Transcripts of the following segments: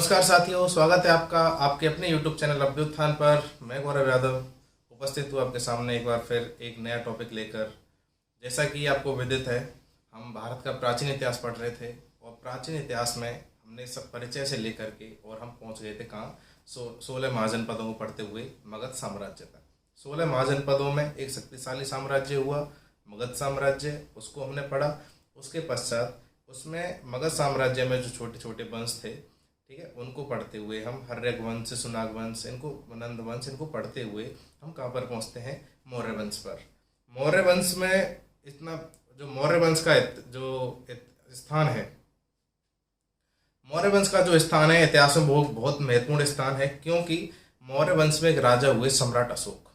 नमस्कार साथियों, स्वागत है आपका आपके अपने YouTube चैनल अभ्युत्थान पर। मैं गौरव यादव उपस्थित हूँ आपके सामने एक बार फिर एक नया टॉपिक लेकर। जैसा कि आपको विदित है, हम भारत का प्राचीन इतिहास पढ़ रहे थे और प्राचीन इतिहास में हमने सब परिचय से लेकर के और हम पहुँच गए थे कहाँ, 16 महाजनपदों को पढ़ते हुए मगध साम्राज्य तक। 16 महाजनपदों में एक शक्तिशाली साम्राज्य हुआ मगध साम्राज्य, उसको हमने पढ़ा। उसके पश्चात उसमें मगध साम्राज्य में जो छोटे छोटे वंश थे, ठीक है, उनको पढ़ते हुए हम हर्यक वंश, सुनाग वंश, इनको नंद वंश, इनको पढ़ते हुए हम कहाँ पर पहुँचते हैं, मौर्य वंश पर। मौर्य वंश में इतना जो मौर्य वंश का स्थान है, मौर्य वंश का जो स्थान है इतिहास में बहुत बहुत महत्वपूर्ण स्थान है, क्योंकि मौर्य वंश में एक राजा हुए सम्राट अशोक,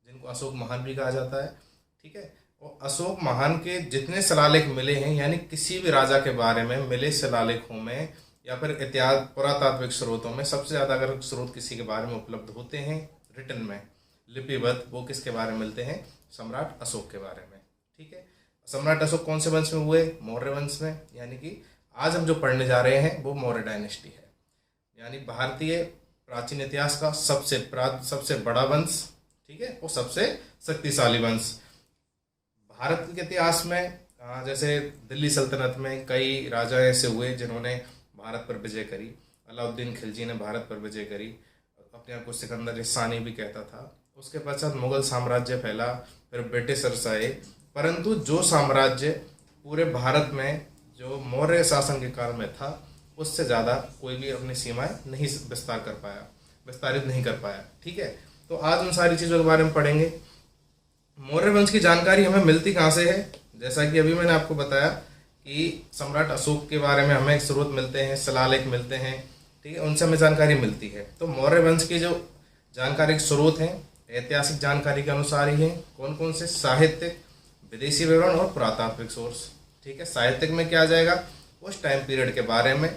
जिनको अशोक महान भी कहा जाता है। ठीक है, और अशोक महान के जितने शिलालेख मिले हैं, यानी किसी भी राजा के बारे में मिले शिलालेखों में या फिर इतिहास पुरातात्विक स्रोतों में सबसे ज़्यादा अगर स्रोत किसी के बारे में उपलब्ध होते हैं रिटन में, लिपिबद्ध, वो किसके बारे में मिलते हैं, सम्राट अशोक के बारे में। ठीक है, सम्राट अशोक कौन से वंश में हुए, मौर्य वंश में। यानी कि आज हम जो पढ़ने जा रहे हैं वो मौर्य डायनेस्टी है, यानी भारतीय प्राचीन इतिहास का सबसे बड़ा वंश, ठीक है, और सबसे शक्तिशाली वंश। भारत के इतिहास में जैसे दिल्ली सल्तनत में कई राजा ऐसे हुए जिन्होंने भारत पर विजय करी। अलाउद्दीन खिलजी ने भारत पर विजय करी, अपने आप को सिकंदर सानी भी कहता था। उसके पश्चात मुगल साम्राज्य फैला, फिर ब्रिटिशर्स आए, परंतु जो साम्राज्य पूरे भारत में जो मौर्य शासन के काल में था, उससे ज़्यादा कोई भी अपनी सीमाएं नहीं विस्तारित नहीं कर पाया। ठीक है, तो आज उन सारी चीज़ों के बारे में पढ़ेंगे। मौर्य वंश की जानकारी हमें मिलती कहाँ से है, जैसा कि अभी मैंने आपको बताया कि सम्राट अशोक के बारे में हमें स्रोत मिलते हैं, शिलालेख मिलते हैं, ठीक है, उनसे हमें जानकारी मिलती है। तो मौर्य वंश की जो जानकारी के स्रोत हैं ऐतिहासिक जानकारी के अनुसार ही हैं। कौन कौन से, साहित्यिक, विदेशी विवरण और पुरातात्विक सोर्स। ठीक है, साहित्यिक में क्या आ जाएगा, उस टाइम पीरियड के बारे में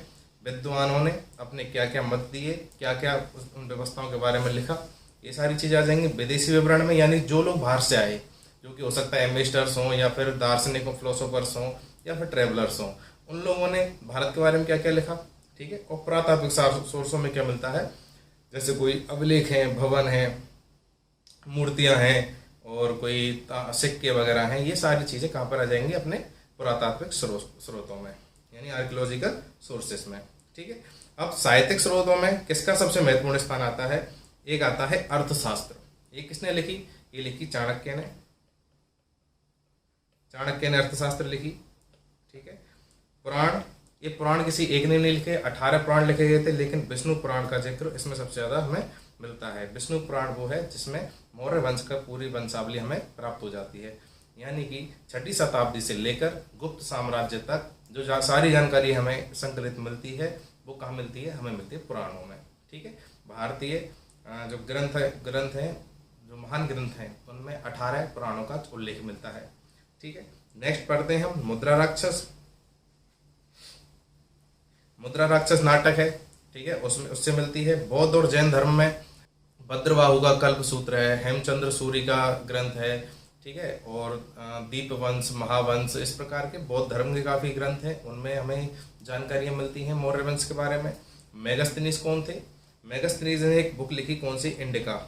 विद्वानों ने अपने क्या क्या मत दिए, क्या क्या उन व्यवस्थाओं के बारे में लिखा, ये सारी चीज़ें आ जाएंगी। विदेशी विवरण में यानी जो लोग बाहर से आए, जो कि हो सकता है एम्बेसडर्स हों या फिर दार्शनिक फिलोसोफर्स हों या फिर ट्रेवलर्स हों, उन लोगों ने भारत के बारे में क्या क्या लिखा। ठीक है, और पुरातात्विक सोर्सों में क्या मिलता है, जैसे कोई अभिलेख हैं, भवन हैं, मूर्तियां हैं और कोई सिक्के वगैरह हैं, ये सारी चीज़ें कहाँ पर आ जाएंगी, अपने पुरातात्विक स्रोतों में, यानी आर्कियोलॉजिकल सोर्सेस में। ठीक है, अब साहित्यिक स्रोतों में किसका सबसे महत्वपूर्ण स्थान आता है, एक आता है अर्थशास्त्र। ये किसने लिखी, ये लिखी चाणक्य ने। चाणक्य ने अर्थशास्त्र लिखी। ठीक है, पुराण, ये पुराण किसी एक ने नहीं लिखे, 18 पुराण लिखे गए थे, लेकिन विष्णु पुराण का जिक्र इसमें सबसे ज़्यादा हमें मिलता है। विष्णु पुराण वो है जिसमें मौर्य वंश का पूरी वंशावली हमें प्राप्त हो जाती है, यानी कि 6वीं शताब्दी से लेकर गुप्त साम्राज्य तक जो सारी जानकारी हमें संकलित मिलती है, वो कहाँ मिलती है, हमें मिलती है पुराणों में। ठीक है, भारतीय जो ग्रंथ हैं, जो महान ग्रंथ हैं, उनमें 18 पुराणों का उल्लेख मिलता है। ठीक है, नेक्स्ट पढ़ते हैं हम मुद्रा राक्षस। मुद्रा राक्षस नाटक है, ठीक है, उससे मिलती है। बौद्ध और जैन धर्म में भद्रबाहु का कल्प सूत्र है, हेमचंद्र सूरी का ग्रंथ है, ठीक है, और दीपवंश, महावंश, इस प्रकार के बौद्ध धर्म के काफ़ी ग्रंथ हैं, उनमें हमें जानकारियाँ मिलती हैं मौर्य वंश के बारे में। मेगस्थनीज कौन थे, मेगस्थनीज ने एक बुक लिखी, कौन सी, इंडिका,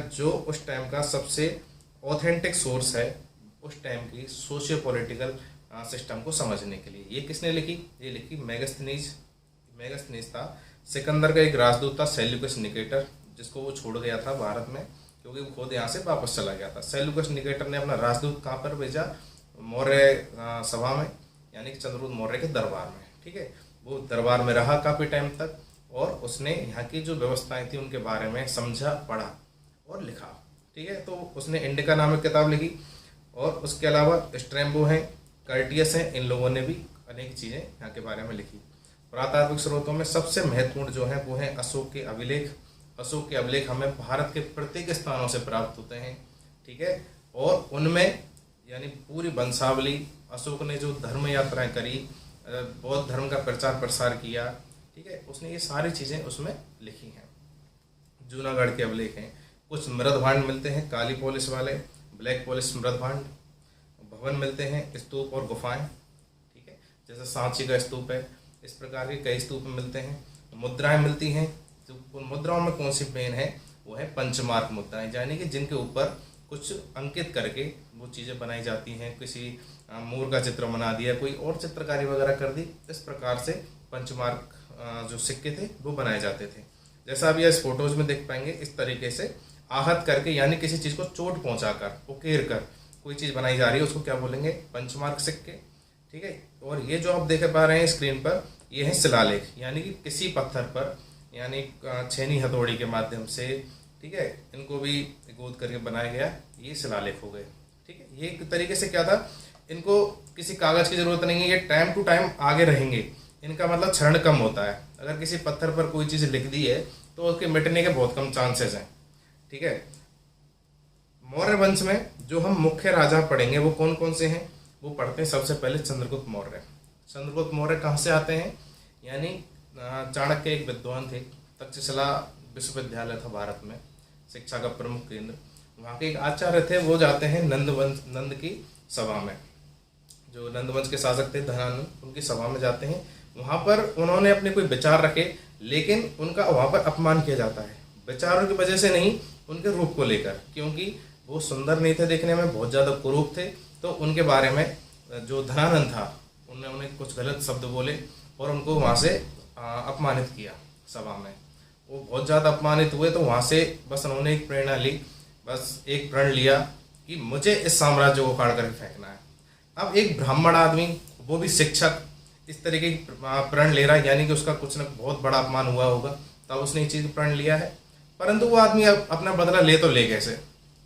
जो उस टाइम का सबसे ऑथेंटिक सोर्स है उस टाइम की सोशियो पॉलिटिकल सिस्टम को समझने के लिए। ये किसने लिखी, ये लिखी मेगस्थनीज था सिकंदर का एक राजदूत था, सेल्यूकस निकेटर, जिसको वो छोड़ गया था भारत में, क्योंकि वो खुद यहाँ से वापस चला गया था। सेल्यूकस निकेटर ने अपना राजदूत कहाँ पर भेजा, मौर्य सभा में, यानी कि चंद्रगुप्त मौर्य के दरबार में। ठीक है, वो दरबार में रहा काफ़ी टाइम तक और उसने यहाँ की जो व्यवस्थाएं थी उनके बारे में समझा, पढ़ा और लिखा। ठीक है, तो उसने इंडिका नामक किताब लिखी, और उसके अलावा स्ट्रैम्बो हैं, कर्टियस हैं, इन लोगों ने भी अनेक चीज़ें यहाँ के बारे में लिखी। पुरातात्विक स्रोतों में सबसे महत्वपूर्ण जो है वो है अशोक के अभिलेख। अशोक के अभिलेख हमें भारत के प्रत्येक स्थानों से प्राप्त होते हैं। ठीक है, और उनमें यानी पूरी वंशावली, अशोक ने जो धर्म यात्राएं करी, बौद्ध धर्म का प्रचार प्रसार किया, ठीक है, उसने ये सारी चीज़ें उसमें लिखी हैं। जूनागढ़ के अभिलेख हैं, कुछ मृदभांड मिलते हैं, काली पॉलिश वाले, ब्लैक पॉलिश मृदभांड, भवन मिलते हैं, स्तूप और गुफाएं, ठीक है, जैसे सांची का स्तूप है, इस प्रकार के कई स्तूप मिलते हैं। मुद्राएं मिलती हैं। तो उन मुद्राओं में कौन सी मेन है, वो है पंचमार्क मुद्राएं, यानी कि जिनके ऊपर कुछ अंकित करके वो चीज़ें बनाई जाती हैं। किसी मोर का चित्र बना दिया, कोई और चित्रकारी वगैरह कर दी, इस प्रकार से पंचमार्क जो सिक्के थे वो बनाए जाते थे। जैसा आप ये इस फोटोज में देख पाएंगे, इस तरीके से आहत करके, यानी किसी चीज़ को चोट पहुंचाकर, उकेर कर कोई चीज़ बनाई जा रही है, उसको क्या बोलेंगे, पंचमार्क सिक्के। ठीक है। और ये जो आप देख पा रहे हैं स्क्रीन पर, ये है शिलालेख, यानी कि किसी पत्थर पर, यानी छेनी हथौड़ी के माध्यम से, ठीक है, इनको भी गोद करके बनाया गया, ये शिलालेख हो गए। ठीक है। ये एक तरीके से क्या था, इनको किसी कागज की जरूरत नहीं है, ये टाइम टू टाइम आगे रहेंगे, इनका मतलब क्षरण कम होता है। अगर किसी पत्थर पर कोई चीज़ लिख दी है तो उसके मिटने के बहुत कम चांसेस हैं। ठीक है। मौर्य वंश में जो हम मुख्य राजा पढ़ेंगे वो कौन कौन से हैं, वो पढ़ते हैं सबसे पहले चंद्रगुप्त मौर्य। चंद्रगुप्त मौर्य कहाँ से आते हैं, यानी चाणक्य एक विद्वान थे, तक्षशिला विश्वविद्यालय था भारत में, शिक्षा का प्रमुख केंद्र, वहाँ के एक आचार्य थे, वो जाते हैं नंद की सभा में, जो नंदवंश के शासक थे धनानंद, उनकी सभा में जाते हैं। वहाँ पर उन्होंने अपने कोई विचार रखे, लेकिन उनका वहाँ पर अपमान किया जाता है, विचारों की वजह से नहीं, उनके रूप को लेकर, क्योंकि वो सुंदर नहीं थे देखने में, बहुत ज़्यादा कुरूप थे। तो उनके बारे में जो धनानंद था, उन्होंने कुछ गलत शब्द बोले और उनको वहाँ से अपमानित किया सभा में। वो बहुत ज़्यादा अपमानित हुए, तो वहाँ से बस उन्होंने एक प्रेरणा ली, बस एक प्रण लिया कि मुझे इस साम्राज्य को उखाड़ करके फेंकना है। अब एक ब्राह्मण आदमी, वो भी शिक्षक, इस तरीके की प्रण ले रहा है, यानी कि उसका कुछ न बहुत बड़ा अपमान हुआ होगा, तब उसने ये चीज़ प्रण लिया है। परंतु वो आदमी अपना बदला ले तो ले कैसे।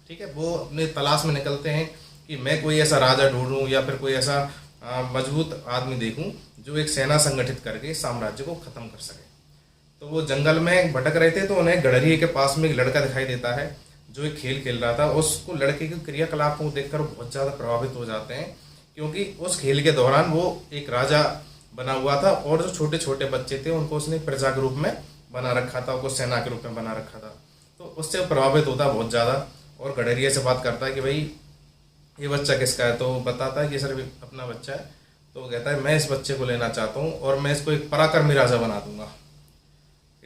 ठीक है। वो अपने तलाश में निकलते हैं कि मैं कोई ऐसा राजा ढूंढूं या फिर कोई ऐसा मजबूत आदमी देखूं जो एक सेना संगठित करके साम्राज्य को खत्म कर सके। तो वो जंगल में भटक रहे थे, तो उन्हें गडरिये के पास में एक लड़का दिखाई देता है जो एक खेल खेल रहा था। उसको, लड़के के क्रियाकलापों को देखकर बहुत ज़्यादा प्रभावित हो जाते हैं, क्योंकि उस खेल के दौरान वो एक राजा बना हुआ था और जो छोटे छोटे बच्चे थे उनको उसने प्रजा के रूप में बना रखा था, उनको सेना के रूप में बना रखा था। तो उससे प्रभावित होता बहुत ज़्यादा और गडरिये से बात करता है कि भाई ये बच्चा किसका है, तो बताता है कि सर अपना बच्चा है। तो वो कहता है मैं इस बच्चे को लेना चाहता हूँ और मैं इसको एक पराक्रमी राजा बना दूंगा।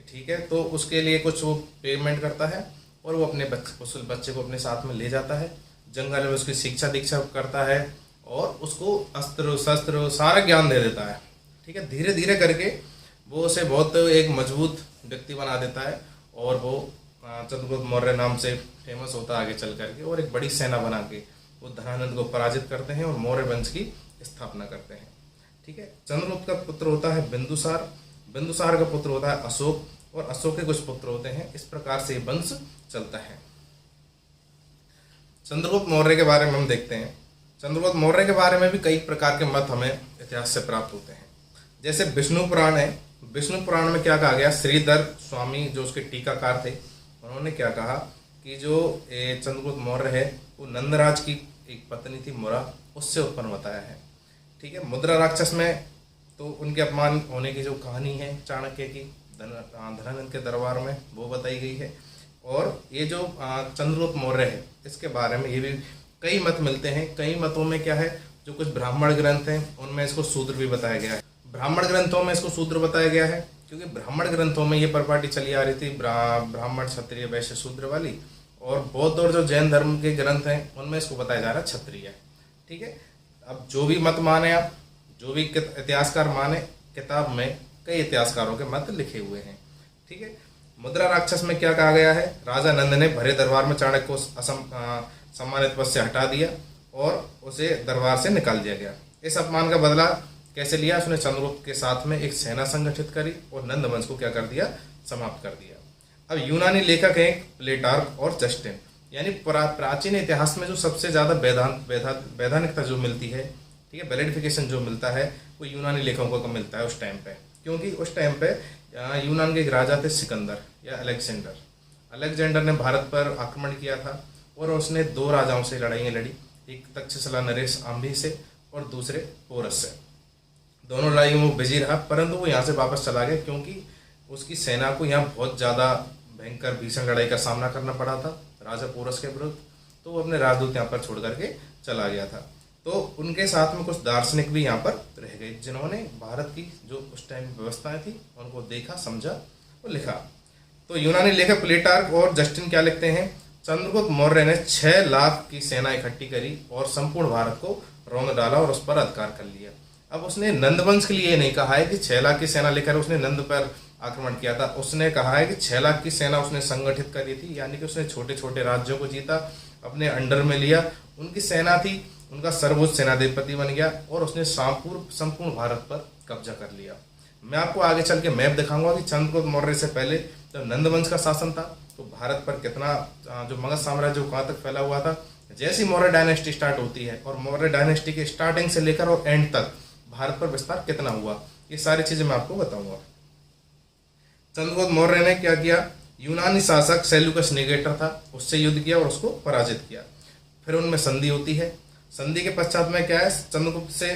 ठीक है। तो उसके लिए कुछ वो पेमेंट करता है और वो अपने उस बच्चे को अपने साथ में ले जाता है, जंगल में उसकी शिक्षा दीक्षा करता है और उसको अस्त्र शस्त्र सारा ज्ञान दे देता है। ठीक है। धीरे धीरे करके वो उसे बहुत एक मजबूत व्यक्ति बना देता है और वो चंद्रगुप्त मौर्य नाम से फेमस होता है आगे चल करके, और एक बड़ी सेना बना के वो धनानंद को पराजित करते हैं और मौर्य वंश की स्थापना करते हैं। ठीक है। चंद्रगुप्त का पुत्र होता है बिंदुसार, बिंदुसार का पुत्र होता है अशोक, और अशोक के कुछ पुत्र होते हैं। इस प्रकार से वंश चलता है। चंद्रगुप्त मौर्य के बारे में हम देखते हैं। चंद्रगुप्त मौर्य के बारे में भी कई प्रकार के मत हमें इतिहास से प्राप्त होते हैं। जैसे विष्णु पुराण है, विष्णु पुराण में क्या कहा गया, श्रीधर स्वामी जो उसके टीकाकार थे, उन्होंने क्या कहा कि जो चंद्रगुप्त मौर्य है वो नंदराज की एक पत्नी थी मुरा, उससे उत्पन्न बताया है। ठीक है। मुद्रा राक्षस में तो उनके अपमान होने की जो कहानी है चाणक्य की धनानंद के दरबार में, वो बताई गई है। और ये जो चंद्रगुप्त मौर्य है, इसके बारे में ये भी कई मत मिलते हैं। कई मतों में क्या है, जो कुछ ब्राह्मण ग्रंथ हैं उनमें इसको शूद्र भी बताया गया है। ब्राह्मण ग्रंथों में इसको शूद्र बताया गया है क्योंकि ब्राह्मण ग्रंथों में ये परिपाटी चली आ रही थी, ब्राह्मण क्षत्रिय वैश्य शूद्र वाली, और बौद्ध और जो जैन धर्म के ग्रंथ हैं उनमें इसको बताया जा रहा है क्षत्रिय। ठीक है। अब जो भी मत माने आप, जो भी इतिहासकार माने, किताब में कई इतिहासकारों के मत लिखे हुए हैं। ठीक है। मुद्रा राक्षस में क्या कहा गया है, राजा नंद ने भरे दरबार में चाणक्य को सम्मानित पद से हटा दिया और उसे दरबार से निकाल दिया गया। इस अपमान का बदला कैसे लिया, उसने चंद्रगुप्त के साथ में एक सेना संगठित करी और नंद वंश को क्या कर दिया, समाप्त कर दिया। अब यूनानी लेखक हैं प्लेटार्क और जस्टिन, यानी प्राचीन इतिहास में जो सबसे ज़्यादा वैधानिकता जो मिलती है, ठीक है, वैलिडिफिकेशन जो मिलता है, वो यूनानी लेखकों को मिलता है उस टाइम पे, क्योंकि उस टाइम पे यूनान के एक राजा थे सिकंदर या अलेक्जेंडर ने भारत पर आक्रमण किया था और उसने दो राजाओं से लड़ाइयाँ लड़ी, एक तक्षशिला नरेश आम्भी से और दूसरे पोरस से। दोनों लड़ाइयों में बिजी रहा, परंतु वो यहाँ से वापस चला गया क्योंकि उसकी सेना को यहाँ बहुत ज़्यादा भयंकर भीषण लड़ाई का सामना करना पड़ा था राजा पोरस के विरुद्ध, तो वो अपने राजदूत यहाँ पर छोड़ करके चला गया था। तो उनके साथ में कुछ दार्शनिक भी यहाँ पर रह गए, जिन्होंने भारत की जो उस टाइम व्यवस्थाएं थी उनको देखा, समझा और लिखा। तो यूनानी लेखक प्लेटार्क और जस्टिन क्या लिखते हैं, चंद्रगुप्त मौर्य ने 6 लाख की सेना इकट्ठी करी और संपूर्ण भारत को रौंद डाला और उस पर अधिकार कर लिया। अब उसने नंदवंश के लिए नहीं कहा है कि 6 लाख की सेना लेकर उसने नंद पर आक्रमण किया था, उसने कहा है कि 6 लाख की सेना उसने संगठित करी थी, यानी कि उसने छोटे छोटे राज्यों को जीता, अपने अंडर में लिया, उनकी सेना थी, उनका सर्वोच्च सेनाधिपति बन गया और उसने संपूर्ण भारत पर कब्जा कर लिया। मैं आपको आगे चल के मैप दिखाऊंगा कि चंद्रगुप्त मौर्य से पहले जब नंदवंश का शासन था तो भारत पर कितना जो मगध साम्राज्य कहाँ तक फैला हुआ था। जैसी मौर्य डायनेस्टी स्टार्ट होती है और मौर्य डायनेस्टी के स्टार्टिंग से लेकर और एंड तक भारत पर विस्तार कितना हुआ, ये सारी चीजें मैं आपको बताऊंगा। चंद्रगुप्त मौर्य ने क्या किया, यूनानी शासक सेल्यूकस निकेटर था, उससे युद्ध किया और उसको पराजित किया। फिर उनमें संधि होती है। संधि के पश्चात में क्या है, चंद्रगुप्त से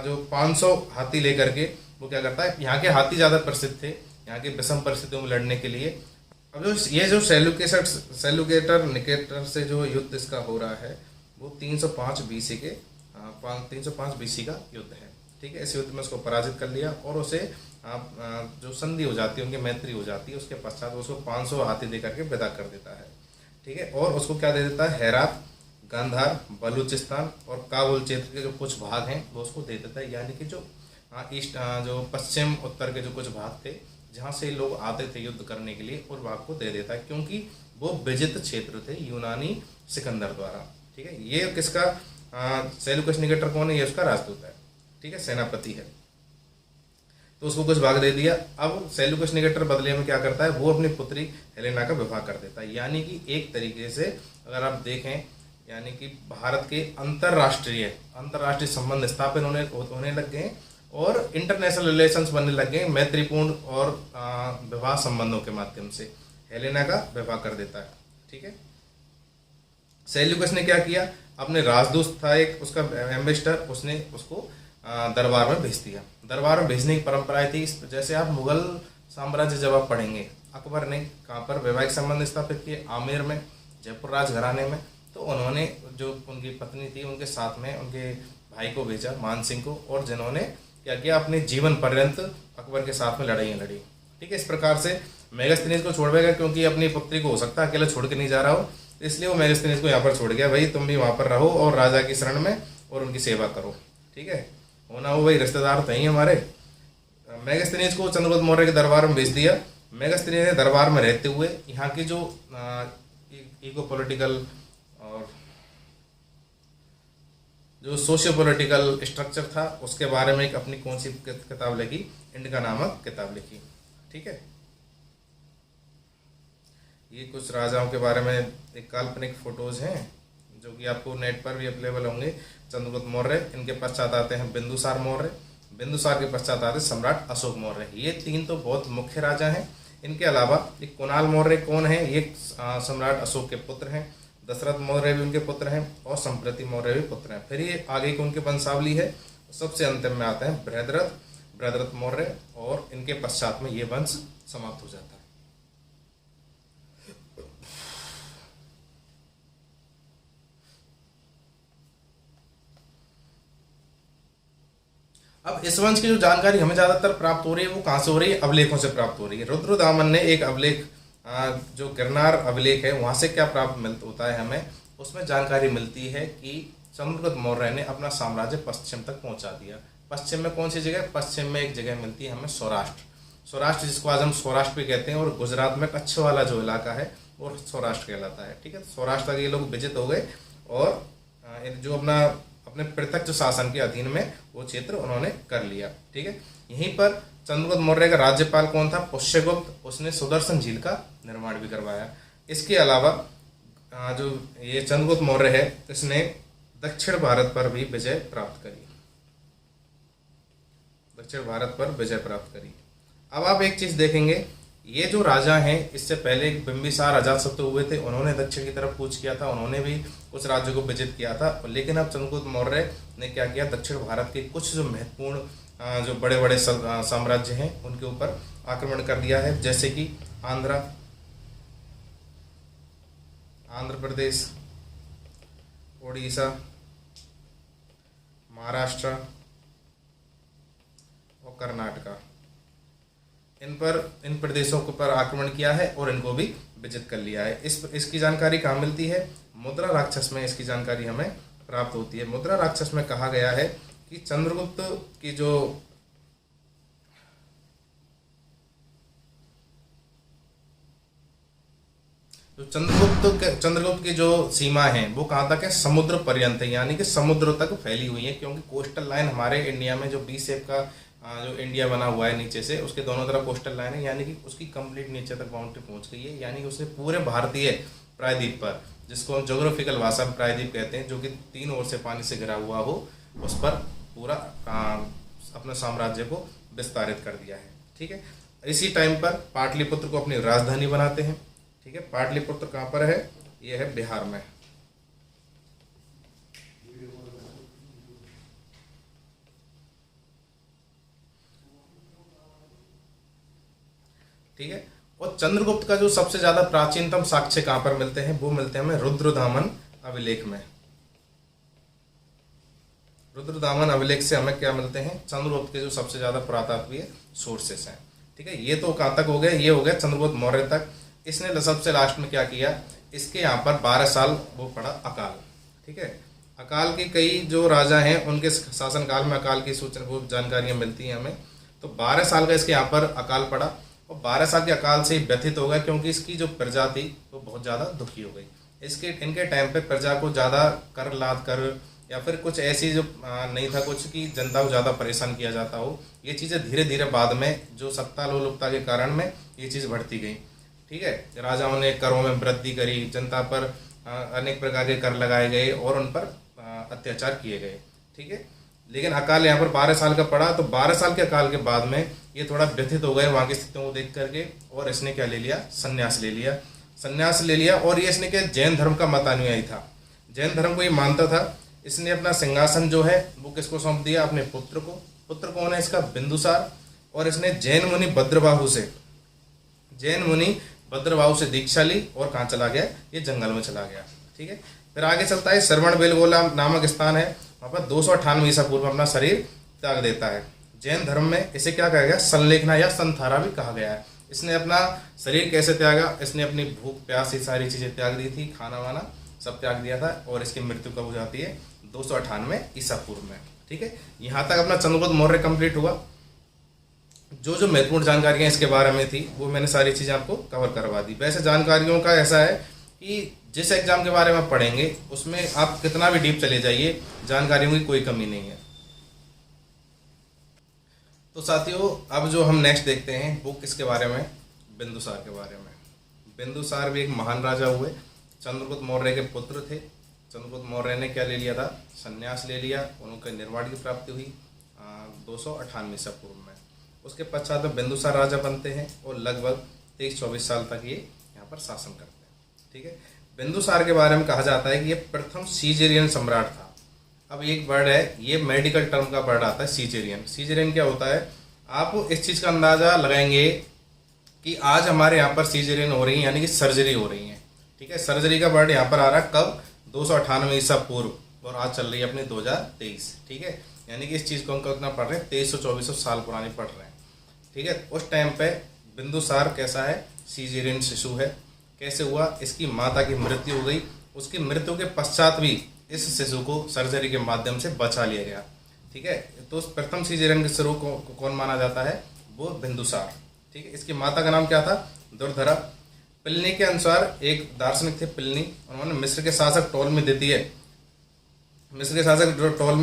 जो 500 हाथी लेकर के वो क्या करता है, यहाँ के हाथी ज्यादा प्रसिद्ध थे यहाँ के विषम परिस्थितियों में लड़ने के लिए। अब जो सेल्यूकेटर निकेटर से जो युद्ध इसका हो रहा है वो 305 बीसी के 305 बीसी का युद्ध है, ठीक है। इस युद्ध में उसको पराजित कर लिया और उसे जो संधि हो जाती है, उनकी मैत्री हो जाती है, उसके पश्चात उसको 500 हाथी देकर के विदा कर देता है, ठीक है। और उसको क्या दे देता है, हेरात, गांधार, बलूचिस्तान और काबुल क्षेत्र के जो कुछ भाग हैं वो उसको दे देता है, यानी कि जो ईस्ट जो पश्चिम उत्तर के जो कुछ भाग थे जहाँ से लोग आते थे युद्ध करने के लिए, उस भाग को दे देता है, क्योंकि वो विजित क्षेत्र थे यूनानी सिकंदर द्वारा, ठीक है। ये किसका सेल्यूकस निकेटर कौन है, ये उसका राजदूत है, ठीक है, सेनापति है। तो उसको कुछ भाग दे दिया। अब सेल्यूकस निकेटर बदले में क्या करता है, वो अपनी पुत्री हेलेना का विवाह कर देता है, यानी कि एक तरीके से अगर आप देखें, यानी कि भारत के अंतरराष्ट्रीय संबंध स्थापित होने लग गए और इंटरनेशनल रिलेशंस बनने लग गए मैत्रीपूर्ण और विवाह संबंधों के माध्यम से। हेलेना का विवाह कर देता है, ठीक है। सेल्यूकस ने क्या किया, अपने राजदूत था एक उसका एम्बेसडर, उसने उसको दरबार में भेज दिया। दरबार में भेजने की परंपराएं थी, जैसे आप मुगल साम्राज्य जब आप पढ़ेंगे, अकबर ने कहाँ पर वैवाहिक संबंध स्थापित किए, आमेर में, जयपुर राजघराने में। तो उन्होंने जो उनकी पत्नी थी उनके साथ में उनके भाई को भेजा, मान सिंह को, और जिन्होंने क्या किया, अपने जीवन पर्यंत अकबर के साथ में लड़ाई लड़ी, ठीक है। इस प्रकार से मेगास्थनीज को छोड़ेगा, क्योंकि अपनी पुत्री को हो सकता है अकेला छोड़ के नहीं जा रहा हो, इसलिए वो मेगास्थनीज को यहाँ पर छोड़ गया, भाई तुम भी वहाँ पर रहो और राजा की शरण में और उनकी सेवा करो, ठीक है। होना हो भाई, रिश्तेदार तो ही हमारे। मेगास्थनीज को चंद्रगुप्त मौर्य के दरबार में भेज दिया। मेगास्थनीज ने दरबार में रहते हुए यहाँ की जो इको पॉलिटिकल और जो सोशियो पॉलिटिकल स्ट्रक्चर था उसके बारे में एक अपनी कौन सी किताब लिखी, इंडिका नामक किताब लिखी, ठीक है। ये कुछ राजाओं के बारे में एक काल्पनिक फोटोज हैं जो कि आपको नेट पर भी अवेलेबल होंगे। चंद्रगुप्त मौर्य, इनके पश्चात आते हैं बिंदुसार मौर्य, बिंदुसार के पश्चात आते सम्राट अशोक मौर्य। ये 3 तो बहुत मुख्य राजा हैं। इनके अलावा एक कुणाल मौर्य कौन है, ये सम्राट अशोक के पुत्र हैं। दशरथ मौर्य भी उनके पुत्र हैं और संप्रति मौर्य भी पुत्र हैं। फिर ये आगे की उनकी वंशावली है। सबसे अंतिम में आते हैं बृहद्रथ मौर्य और इनके पश्चात में ये वंश समाप्त हो जाता है। अब इस वंश की जो जानकारी हमें ज्यादातर प्राप्त हो रही है वो कहाँ से हो रही है, अभिलेखों से प्राप्त हो रही है। रुद्रदामन ने एक अभिलेख जो गिरनार अभिलेख है वहां से क्या प्राप्त होता है हमें, उसमें जानकारी मिलती है कि चंद्रगुप्त मौर्य ने अपना साम्राज्य पश्चिम तक पहुंचा दिया। पश्चिम में कौन सी जगह, पश्चिम में एक जगह मिलती है हमें सौराष्ट्र, जिसको आज हम सौराष्ट्र भी कहते हैं, और गुजरात में कच्छ वाला जो इलाका है वो सौराष्ट्र कहलाता है, ठीक है। सौराष्ट्र तक ये लोग विजित हो गए और जो अपने प्रत्यक्ष शासन के अधीन में वो क्षेत्र उन्होंने कर लिया, ठीक है। यहीं पर चंद्रगुप्त मौर्य का राज्यपाल कौन था, पुष्यगुप्त, उसने सुदर्शन झील का निर्माण भी करवाया। इसके अलावा जो ये चंद्रगुप्त मौर्य है इसने दक्षिण भारत पर भी विजय प्राप्त करी, अब आप एक चीज देखेंगे, ये जो राजा हैं इससे पहले एक बिंबिसार अजातशत्रु हुए थे, उन्होंने दक्षिण की तरफ कूच किया था, उन्होंने भी कुछ राज्यों को विजित किया था। लेकिन अब चंद्रगुप्त मौर्य ने क्या किया, दक्षिण भारत के कुछ जो महत्वपूर्ण जो बड़े बड़े साम्राज्य हैं उनके ऊपर आक्रमण कर दिया है, जैसे कि आंध्र प्रदेश, उड़ीसा, महाराष्ट्र और कर्नाटका, इन प्रदेशों के ऊपर आक्रमण किया है और इनको भी विजित कर लिया है। इसकी जानकारी कहाँ मिलती है? मुद्रा राक्षस में इसकी जानकारी हमें प्राप्त होती है। मुद्रा राक्षस में कहा गया है कि चंद्रगुप्त की जो चंद्रगुप्त की जो सीमा है वो कहाँ तक है? समुद्र पर्यंत है, यानी कि समुद्र तक फैली हुई है। क्योंकि कोस्टल लाइन हमारे इंडिया में जो बी शेप का जो इंडिया बना हुआ है नीचे से, उसके दोनों तरफ कोस्टल लाइन है, यानी कि उसकी कंप्लीट नीचे तक बाउंड्री पहुंच गई है। यानी कि उसे पूरे भारतीय प्रायद्वीप पर, जिसको हम ज्योग्राफिकल भाषा में प्रायद्वीप कहते हैं, जो कि 3 ओर से पानी से घिरा हुआ हो, उस पर पूरा अपने साम्राज्य को विस्तारित कर दिया है। ठीक है, इसी टाइम पर पाटलिपुत्र को अपनी राजधानी बनाते हैं। ठीक है, पाटलिपुत्र कहाँ पर है? ये है बिहार में। ठीक है, और चंद्रगुप्त का जो सबसे ज्यादा प्राचीनतम साक्ष्य कहां पर मिलते हैं? वो मिलते हैं हमें रुद्रदामन अभिलेख में। रुद्रदामन अभिलेख से हमें क्या मिलते हैं? चंद्रगुप्त के जो सबसे ज्यादा पुरातात्वीय सोर्सेस हैं। ठीक है, ये तो कहां तक हो गया? ये हो गया चंद्रगुप्त मौर्य तक। इसने सबसे लास्ट में क्या किया? इसके यहाँ पर 12 साल वो पड़ा अकाल। ठीक है, अकाल के कई जो राजा हैं उनके शासनकाल में अकाल की सूचना वो जानकारियां मिलती हैं हमें। तो 12 साल का इसके यहाँ पर अकाल पड़ा और 12 साल के अकाल से ही व्यथित हो गया, क्योंकि इसकी जो प्रजा थी वो बहुत ज़्यादा दुखी हो गई। इनके टाइम पे प्रजा को ज़्यादा कर लाद कर या फिर कुछ ऐसी जो नहीं था कुछ कि जनता को ज़्यादा परेशान किया जाता हो, ये चीज़ें धीरे धीरे बाद में जो सत्ता लोलुपता के कारण में ये चीज़ बढ़ती गई। ठीक है, राजाओं ने करों में वृद्धि करी, जनता पर अनेक प्रकार के कर लगाए गए और उन पर अत्याचार किए गए। ठीक है, लेकिन अकाल यहाँ पर 12 साल का पड़ा, तो 12 साल के अकाल के बाद में ये थोड़ा व्यथित हो गए वहाँ की स्थितियों को देख करके, और इसने क्या ले लिया? संन्यास ले लिया। और ये इसने क्या? जैन धर्म का मत अनुयायी था, जैन धर्म को ये मानता था। इसने अपना सिंहासन जो है वो किसको सौंप दिया? अपने पुत्र को। पुत्र कौन है इसका? बिंदुसार। और इसने जैन मुनि भद्रबाहु से दीक्षा ली और कहाँ चला गया? ये जंगल में चला गया। ठीक है, फिर आगे चलता है, श्रवण बेलगोला नामक स्थान है, वहाँ पर 298 ईसा पूर्व अपना शरीर त्याग देता है। जैन धर्म में इसे क्या कहा गया? संलेखना या संथारा भी कहा गया है। इसने अपना शरीर कैसे त्यागा? इसने अपनी भूख प्यास ये सारी चीज़ें त्याग दी थी, खाना वाना सब त्याग दिया था, और इसकी मृत्यु कब हो जाती है? 298 ईसा पूर्व में। ठीक है, यहाँ तक अपना चंद्रगुप्त मौर्य कंप्लीट हुआ। जो महत्वपूर्ण जानकारियाँ इसके बारे में थी वो मैंने सारी चीज़ें आपको कवर करवा दी। वैसे जानकारियों का ऐसा है कि जिस एग्जाम के बारे में पढ़ेंगे उसमें आप कितना भी डीप चले जाइए, जानकारियों की कोई कमी नहीं है। तो साथियों, अब जो हम नेक्स्ट देखते हैं वो किसके बारे में? बिंदुसार के बारे में। बिंदुसार भी एक महान राजा हुए, चंद्रगुप्त मौर्य के पुत्र थे। चंद्रगुप्त मौर्य ने क्या ले लिया था? संन्यास ले लिया। उनके निर्वाण की प्राप्ति हुई 298 ईसा पूर्व में। उसके पश्चात में बिंदुसार राजा बनते हैं और लगभग 23-24 साल तक ये यहाँ पर शासन करते हैं। ठीक है, बिंदुसार के बारे में कहा जाता है कि ये प्रथम सीजेरियन सम्राट था। अब एक वर्ड है, ये मेडिकल टर्म का वर्ड आता है, सीजेरियन। सीजेरियन क्या होता है? आप इस चीज़ का अंदाजा लगाएंगे कि आज हमारे यहाँ पर सीजेरियन हो रही है, यानी कि सर्जरी हो रही है। ठीक है, सर्जरी का वर्ड यहाँ पर आ रहा है कब? 298 ईसा पूर्व, और आज चल रही है अपनी 2023। ठीक है, यानी कि इस चीज़ को हम कितना पढ़ रहे हैं? 2300-2400 साल पुरानी पढ़ रहे हैं। ठीक है, उस टाइम पे बिंदुसार कैसा है? सीजेरियन शिशु है। कैसे हुआ? इसकी माता की मृत्यु हो गई। उसकी मृत्यु के पश्चात भी इस शिशु को सर्जरी के माध्यम से बचा लिया गया। ठीक है, तो उस प्रथम सीजेरियन के शिशु को कौन माना जाता है? वो बिंदुसार। ठीक है, इसकी माता का नाम क्या था? दुर्धरा। प्लिनी के अनुसार, एक दार्शनिक थे प्लिनी, उन्होंने मिस्र के शासक टोलमी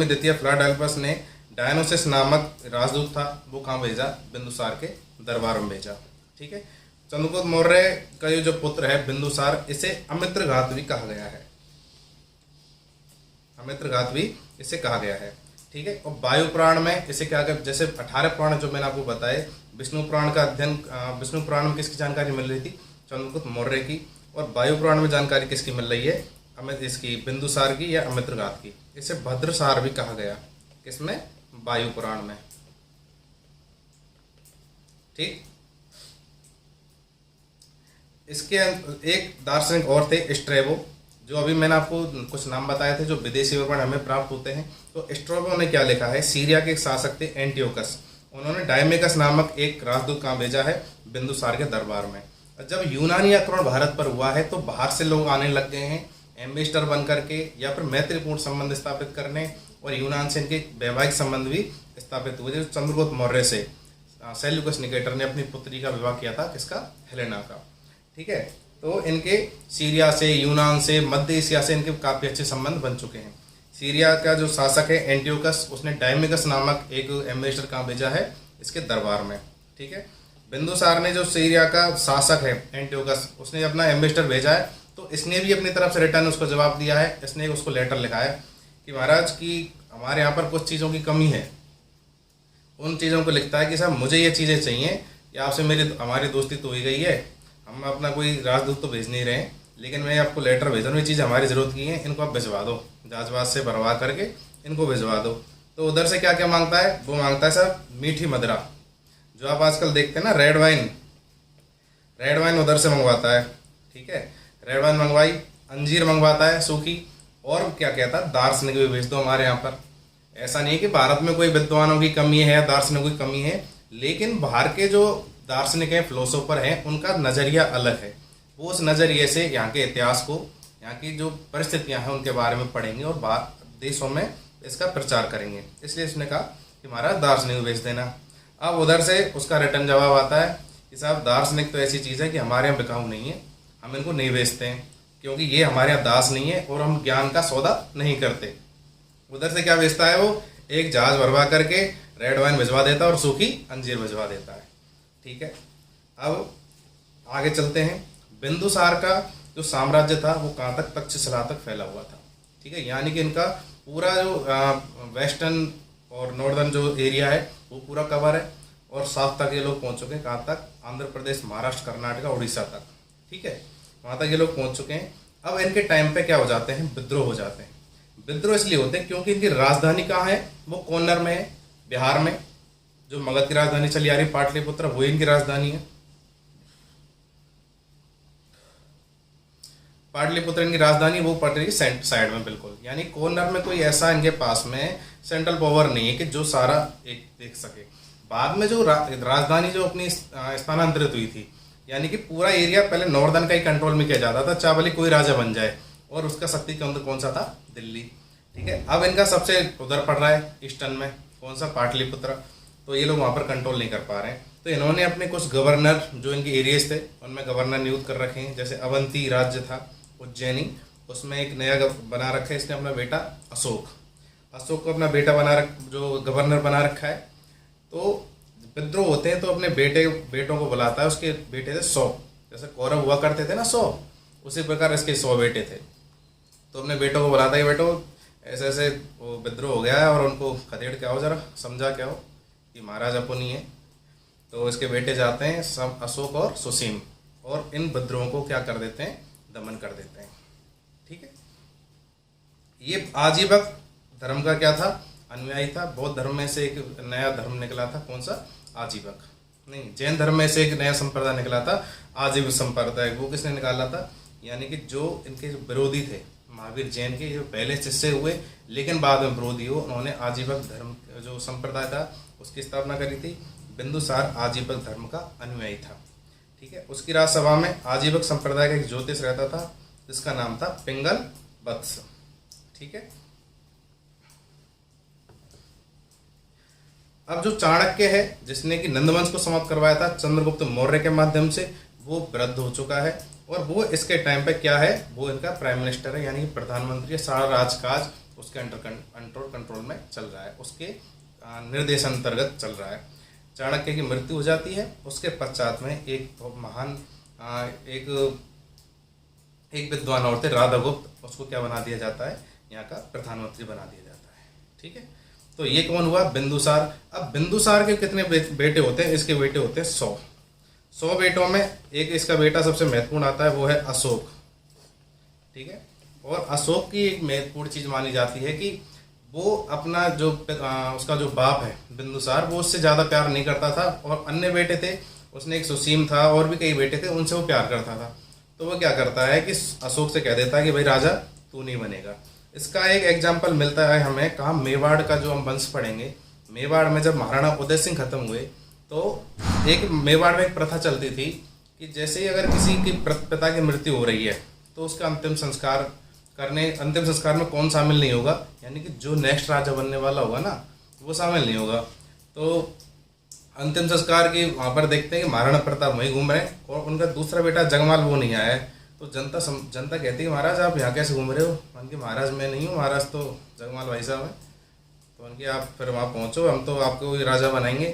द्वितीय फिलाडेल्फस ने डायनोसिस नामक राजदूत था, वो कहाँ भेजा? बिंदुसार के दरबार में भेजा। ठीक है, चंद्रगुप्त मौर्य का ये जो पुत्र है बिंदुसार, इसे अमित्रघात भी कहा गया है। अमित्रघात भी इसे कहा गया है। ठीक है, और वायु पुराण में इसे क्या कर, जैसे 18 पुराण जो मैंने आपको बताए, विष्णु पुराण का अध्ययन, विष्णु पुराण में किसकी जानकारी मिल रही थी? चंद्रगुप्त मौर्य की। और वायु पुराण में जानकारी किसकी मिल रही है? इसकी बिंदुसार की या अमित्रघात की। इसे भद्रसार भी कहा गया, किसमें? वायु पुराण में। ठीक, इसके एक दार्शनिक और थे, स्ट्रेबो, जो अभी मैंने आपको कुछ नाम बताए थे जो विदेशी विवरण हमें प्राप्त होते हैं, तो स्ट्रैबो ने क्या लिखा है, सीरिया के एक शासक थे एंटियोकस, उन्होंने डायमेकस नामक एक राजदूत कहाँ भेजा है, बिंदुसार के दरबार में। जब यूनानी आक्रमण भारत पर हुआ है तो बाहर से लोग आने लग गए हैं एम्बेसडर बन करके, या फिर मैत्रीपूर्ण संबंध स्थापित करने, और यूनान से इनके वैवाहिक संबंध भी स्थापित हुए। जो चंद्रगुप्त मौर्य से सेल्यूकस निकेटर ने अपनी पुत्री का विवाह किया था, किसका, हेलेना का। ठीक है, तो इनके सीरिया से, यूनान से, मध्य एशिया से इनके काफ़ी अच्छे संबंध बन चुके हैं। सीरिया का जो शासक है एंटियोकस, उसने डायमेकस नामक एक एम्बेसडर कहाँ भेजा है, इसके दरबार में। ठीक है, बिंदुसार ने, जो सीरिया का शासक है एंटियोकस, उसने अपना एम्बेसडर भेजा है, तो इसने भी अपनी तरफ से रिटर्न उसको जवाब दिया है। इसने उसको लेटर लिखा है कि महाराज की हमारे यहाँ पर कुछ चीज़ों की कमी है। उन चीज़ों को लिखता है कि साहब मुझे ये चीज़ें चाहिए, या आपसे हमारी दोस्ती तो हो ही गई है, हम अपना कोई राजदूत तो भेज नहीं रहे हैं, लेकिन मैं आपको लेटर भेज रहा हूँ, ये चीज़ हमारी ज़रूरत की है, इनको आप भिजवा दो, जहाजबाज से भरवा करके इनको भिजवा दो। तो उधर से क्या क्या मांगता है, वो मांगता है साहब मीठी मदिरा, जो आप आजकल देखते हैं ना, रेड वाइन उधर से मंगवाता है। ठीक है, रेड वाइन मंगवाई, अंजीर मंगवाता है सूखी, और क्या कहता है, दार्शनिक भी भेज दो हमारे यहाँ पर। ऐसा नहीं है कि भारत में कोई विद्वानों की कमी है या दार्शनिकों की कमी है, लेकिन बाहर के जो दार्शनिक हैं, फिलोसोफर हैं, उनका नज़रिया अलग है। वो उस नज़रिए से यहाँ के इतिहास को, यहाँ की जो परिस्थितियाँ हैं उनके बारे में पढ़ेंगे और बाहर देशों में इसका प्रचार करेंगे। इसलिए उसने कहा कि महाराज दार्शनिक भेज देना। अब उधर से उसका रिटर्न जवाब आता है कि साहब दार्शनिक तो ऐसी चीज़ है कि हमारे यहाँ बिकाऊ नहीं है, हम इनको नहीं बेचते हैं, क्योंकि ये हमारे यहाँ दास नहीं है और हम ज्ञान का सौदा नहीं करते। उधर से क्या बेचता है वो, एक जहाज भरवा करके रेड वाइन भिजवा देता है और सूखी अंजीर भिजवा देता है। ठीक है, अब आगे चलते हैं। बिंदुसार का जो साम्राज्य था वो कहाँ तक, तक्षशिला तक फैला हुआ था। ठीक है, यानी कि इनका पूरा जो वेस्टर्न और नॉर्दर्न जो एरिया है वो पूरा कवर है, और साउथ तक ये लोग पहुँच चुके हैं। कहाँ तक, आंध्र प्रदेश, महाराष्ट्र, कर्नाटक, उड़ीसा तक। ठीक है, वहाँ तक ये लोग पहुँच चुके हैं। अब इनके टाइम पे क्या हो जाते हैं, विद्रोह हो जाते हैं। विद्रोह इसलिए होते हैं क्योंकि इनकी राजधानी कहाँ है, वो कोन्नर में है, बिहार में। जो मगध की राजधानी चली आ रही पाटलिपुत्र, वही इनकी राजधानी है। पाटलिपुत्र इनकी राजधानी, वो पड़ रही है साइड में बिल्कुल, यानी कोर्नर में कोई ऐसा इनके पास में सेंट्रल पावर नहीं है कि जो सारा एक देख सके। बाद में जो राजधानी जो अपनी स्थानांतरित हुई थी, यानी कि पूरा एरिया पहले नॉर्दर्न का ही कंट्रोल में किया जाता था, चाहे भले कोई राजा बन जाए, और उसका शक्ति केंद्र कौन सा था, दिल्ली। ठीक है, अब इनका सबसे उधर पड़ रहा है ईस्टर्न में, कौन सा, पाटलिपुत्र। तो ये लोग वहाँ पर कंट्रोल नहीं कर पा रहे हैं, तो इन्होंने अपने कुछ गवर्नर जो इनके एरियाज थे उनमें गवर्नर नियुक्त कर रखे हैं। जैसे अवंती राज्य था, उज्जैनी, उसमें एक नया बना रखा है इसने अपना बेटा अशोक को अपना बेटा जो गवर्नर बना रखा है। तो विद्रोह होते हैं तो अपने बेटों को बुलाता है। उसके बेटे थे 100, जैसे कौरव हुआ करते थे ना 100, उसी प्रकार इसके 100 बेटे थे। तो अपने बेटों को बुलाता है, बेटो ऐसे ऐसे वो विद्रोह हो गया है, और उनको खदेड़ के आओ, जरा समझा के आओ कि महाराज अपनी है। तो इसके बेटे जाते हैं सब, अशोक और सुसीम, और इन विद्रोहों को क्या कर देते हैं, दमन कर देते हैं। ठीक है, ये आजीवक धर्म का क्या था, अनुयायी था। बौद्ध धर्म में से एक नया धर्म निकला था, कौन सा, आजीवक नहीं, जैन धर्म में से एक नया संप्रदाय निकला था, आजीवक संप्रदाय। वो किसने निकाला था, यानी कि जो इनके जो विरोधी थे महावीर जैन के, जो पहले शिष्य हुए लेकिन बाद में विरोधी हो, उन्होंने आजीवक धर्म जो संप्रदाय था उसकी स्थापना करी थी। बिंदुसार आजीवक धर्म का अनुयायी था। ठीक है, उसकी राजसभा में आजीवक संप्रदाय का एक ज्योतिष रहता था जिसका नाम था पिंगल वत्स। ठीक है, अब जो चाणक्य है जिसने कि नंदवंश को समाप्त करवाया था चंद्रगुप्त मौर्य के माध्यम से, वो वृद्ध हो चुका है, और वो इसके टाइम पे क्या है, वो इनका प्राइम मिनिस्टर है, यानी कि प्रधानमंत्री है। सारा राजकाज उसके कंट्रोल में चल रहा है, उसके निर्देशन अंतर्गत चल रहा है। चाणक्य की मृत्यु हो जाती है, उसके पश्चात में एक महान एक विद्वान और थे राधागुप्त, उसको क्या बना दिया जाता है, यहाँ का प्रधानमंत्री बना दिया जाता है। ठीक है, तो ये कौन हुआ, बिंदुसार। अब बिंदुसार के कितने बेटे होते हैं, इसके बेटे होते हैं 100 बेटों में एक इसका बेटा सबसे महत्वपूर्ण आता है, वो है अशोक। ठीक है, और अशोक की एक महत्वपूर्ण चीज मानी जाती है कि वो अपना जो उसका जो बाप है बिंदुसार, वो उससे ज़्यादा प्यार नहीं करता था, और अन्य बेटे थे, उसने एक सुसीम था और भी कई बेटे थे, उनसे वो प्यार करता था। तो वो क्या करता है कि अशोक से कह देता है कि भाई राजा तू नहीं बनेगा। इसका एक एग्जाम्पल मिलता है हमें, कहाँ, मेवाड़ का जो हम वंश पढ़ेंगे। मेवाड़ में जब महाराणा उदय सिंह खत्म हुए तो एक मेवाड़ में एक प्रथा चलती थी कि जैसे ही अगर किसी की पिता की मृत्यु हो रही है तो उसका अंतिम संस्कार में कौन शामिल नहीं होगा, यानी कि जो नेक्स्ट राजा बनने वाला होगा ना वो शामिल नहीं होगा। तो अंतिम संस्कार की वहाँ पर देखते हैं कि महाराणा प्रताप वहीं घूम रहे हैं और उनका दूसरा बेटा जगमाल वो नहीं आया है। तो जनता कहती है महाराज आप यहाँ कैसे घूम रहे हो? उनके महाराज मैं नहीं हूँ, महाराज तो जगमाल भाई साहब हैं। तो उनके आप फिर वहाँ पहुँचो, हम तो आपको राजा बनाएंगे।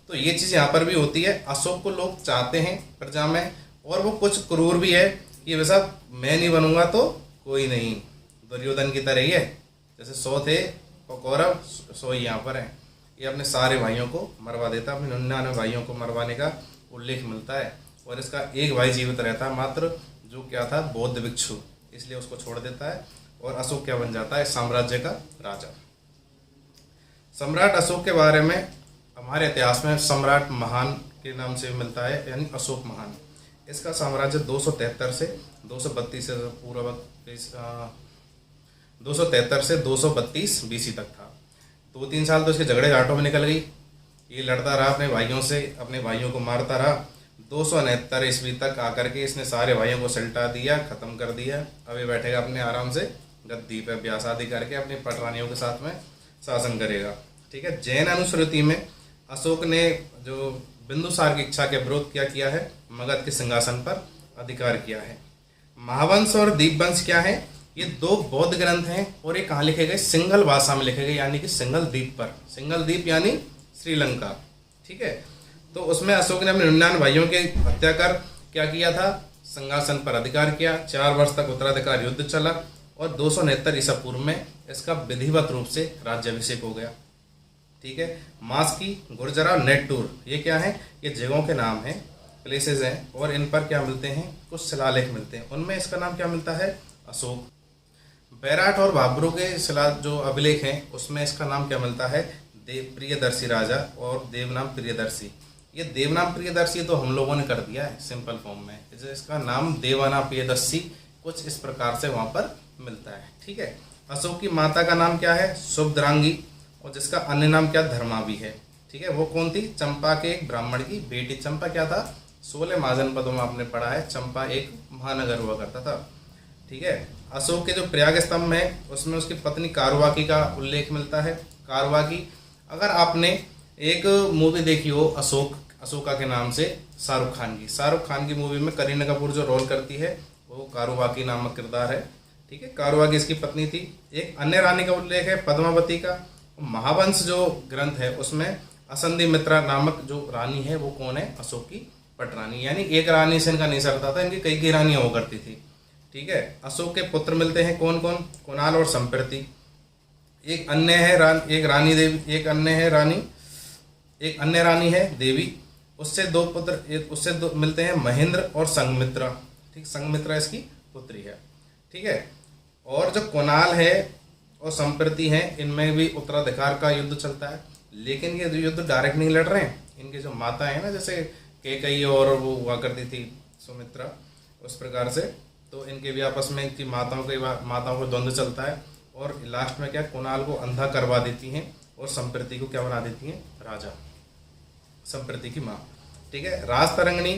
तो ये चीज़ यहाँ पर भी होती है। अशोक को लोग चाहते हैं प्रजा में, और वो कुछ क्रूर भी है कि वैसा मैं नहीं बनूंगा तो कोई नहीं, दुर्योधन की तरह ही है। जैसे 100 थे कौरव, 100 ही यहाँ पर हैं। ये अपने सारे भाइयों को मरवा देता, अपने 99 भाइयों को मरवाने का उल्लेख मिलता है। और इसका एक भाई जीवित रहता है मात्र, जो क्या था, बौद्ध भिक्षु, इसलिए उसको छोड़ देता है। और अशोक क्या बन जाता है, साम्राज्य का राजा। सम्राट अशोक के बारे में हमारे इतिहास में सम्राट महान के नाम से मिलता है, यानी अशोक महान। इसका साम्राज्य 273 से 232 से पूर्व 273 से 232 बीसी तक था। 2-3 साल तो इसके झगड़े घाटों में निकल गई। ये लड़ता रहा अपने भाइयों से, अपने भाइयों को मारता रहा। 269 ईस्वी तक आकर के इसने सारे भाइयों को सल्टा दिया, खत्म कर दिया। अब ये बैठेगा अपने आराम से गद्दी पे, ब्याह शादी करके अपनी पटरानियों के साथ में शासन करेगा। ठीक है। जैन अनुस्मृति में अशोक ने जो बिंदुसार की इच्छा के विरोध क्या किया है, मगध के सिंहासन पर अधिकार किया है। महावंश और दीपवंश क्या है, ये 2 बौद्ध ग्रंथ हैं और ये कहाँ लिखे गए, सिंघल भाषा में लिखे गए, यानी कि सिंघल द्वीप पर। सिंघल द्वीप यानी श्रीलंका। ठीक है। तो उसमें अशोक ने अपने 99 भाइयों की हत्या कर क्या किया था, सिंहासन पर अधिकार किया। 4 वर्ष तक उत्तराधिकार युद्ध चला और 269 ईसा पूर्व में इसका विधिवत रूप से राज्याभिषेक हो गया। ठीक है। मास्की, गुर्जरा और नेटूर, ये क्या है, ये जगहों के नाम हैं, प्लेसेस हैं, और इन पर क्या मिलते हैं, कुछ शिलालेख मिलते हैं। उनमें इसका नाम क्या मिलता है, अशोक। बैराट और भाब्रू के शिला जो अभिलेख हैं उसमें इसका नाम क्या मिलता है, प्रियदर्शी राजा और देवनाम प्रियदर्शी। ये देवनाम प्रियदर्शी तो हम लोगों ने कर दिया है सिंपल फॉर्म में, इसका नाम देवाना प्रियदर्शी कुछ इस प्रकार से वहां पर मिलता है। ठीक है। अशोक की माता का नाम क्या है, शुभद्रांगी, और जिसका अन्य नाम क्या, धर्मा भी है। ठीक है। वो कौन थी, चंपा के एक ब्राह्मण की बेटी। चंपा क्या था, 16 महाजनपदों में आपने पढ़ा है, चंपा एक महानगर हुआ करता था। ठीक है। अशोक के जो प्रयाग स्तंभ है उसमें उसकी पत्नी कारवाकी का उल्लेख मिलता है। कारवाकी, अगर आपने एक मूवी देखी हो अशोका के नाम से, शाहरुख खान की मूवी में करीना कपूर जो रोल करती है वो कारवाकी नामक किरदार है। ठीक है। कारवाकी इसकी पत्नी थी। एक अन्य रानी का उल्लेख है पद्मावती का। महावंश जो ग्रंथ है उसमें असंधि मित्रा नामक जो रानी है वो कौन है, अशोक की पटरानी, यानी एक रानी से इनका नहीं सरता था, इनकी कई रानियां हुआ करती थी। ठीक है। अशोक के पुत्र मिलते हैं कौन कौन, कुणाल और संप्रति। एक अन्य रानी है देवी। उससे 2 पुत्र मिलते हैं, महेंद्र और संघमित्रा। ठीक, संघमित्रा इसकी पुत्री है। ठीक है। और जो कुणाल है और संप्रति हैं, इनमें भी उत्तराधिकार का युद्ध चलता है, लेकिन ये युद्ध डायरेक्ट नहीं लड़ रहे हैं। इनके जो माता है ना, जैसे कैकेयी और वो हुआ करती थी सुमित्रा, उस प्रकार से, तो इनके भी आपस में इनकी माताओं को द्वंद्व चलता है। और लास्ट में क्या, कुणाल को अंधा करवा देती हैं और संप्रति को क्या बना देती हैं, राजा, संप्रति की माँ। ठीक है। राजतरंगिणी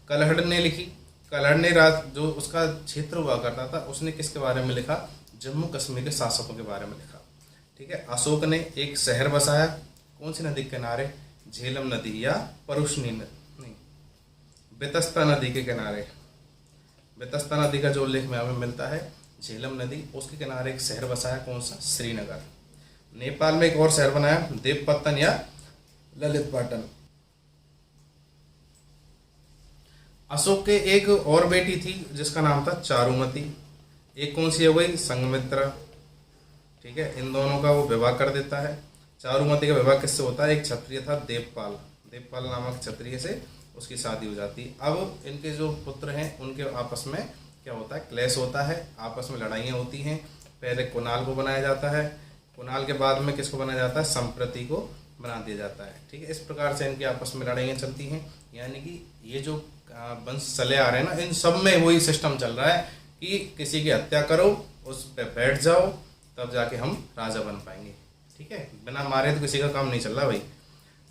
कलहड़ ने लिखी। कलहड़ ने जो उसका क्षेत्र हुआ करता था उसने किसके बारे में लिखा, जम्मू कश्मीर के शासकों के बारे में लिखा। ठीक है। अशोक ने एक शहर बसाया, कौन सी नदी के किनारे, झेलम नदी या परुष्णी नहीं, बेतस्ता नदी के किनारे। बेतस्ता नदी का जो उल्लेख में हमें मिलता है, झेलम नदी, उसके किनारे एक शहर बसाया, कौन सा, श्रीनगर। नेपाल में एक और शहर बनाया, देवपत्तन या ललित पाटन। अशोक के एक और बेटी थी जिसका नाम था चारुमती। एक कौन सी हो गई, संघमित्रा। ठीक है। इन दोनों का वो विवाह कर देता है। चारुमती का विवाह किससे होता है, एक क्षत्रिय था देवपाल नामक क्षत्रिय से उसकी शादी हो जाती है। अब इनके जो पुत्र हैं उनके आपस में क्या होता है, क्लेश होता है, आपस में लड़ाइयाँ होती हैं। पहले कुणाल को बनाया जाता है, कुणाल के बाद में किसको बनाया जाता है, संप्रति को बना दिया जाता है। ठीक है। इस प्रकार से इनकी आपस में लड़ाइयाँ चलती हैं, यानी कि ये जो वंश चले आ रहे हैं ना, इन सब में वही सिस्टम चल रहा है कि किसी की हत्या करो, उस पर बैठ जाओ, तब जाके हम राजा बन पाएंगे। ठीक है, बिना मारे तो किसी का काम नहीं चल रहा भाई।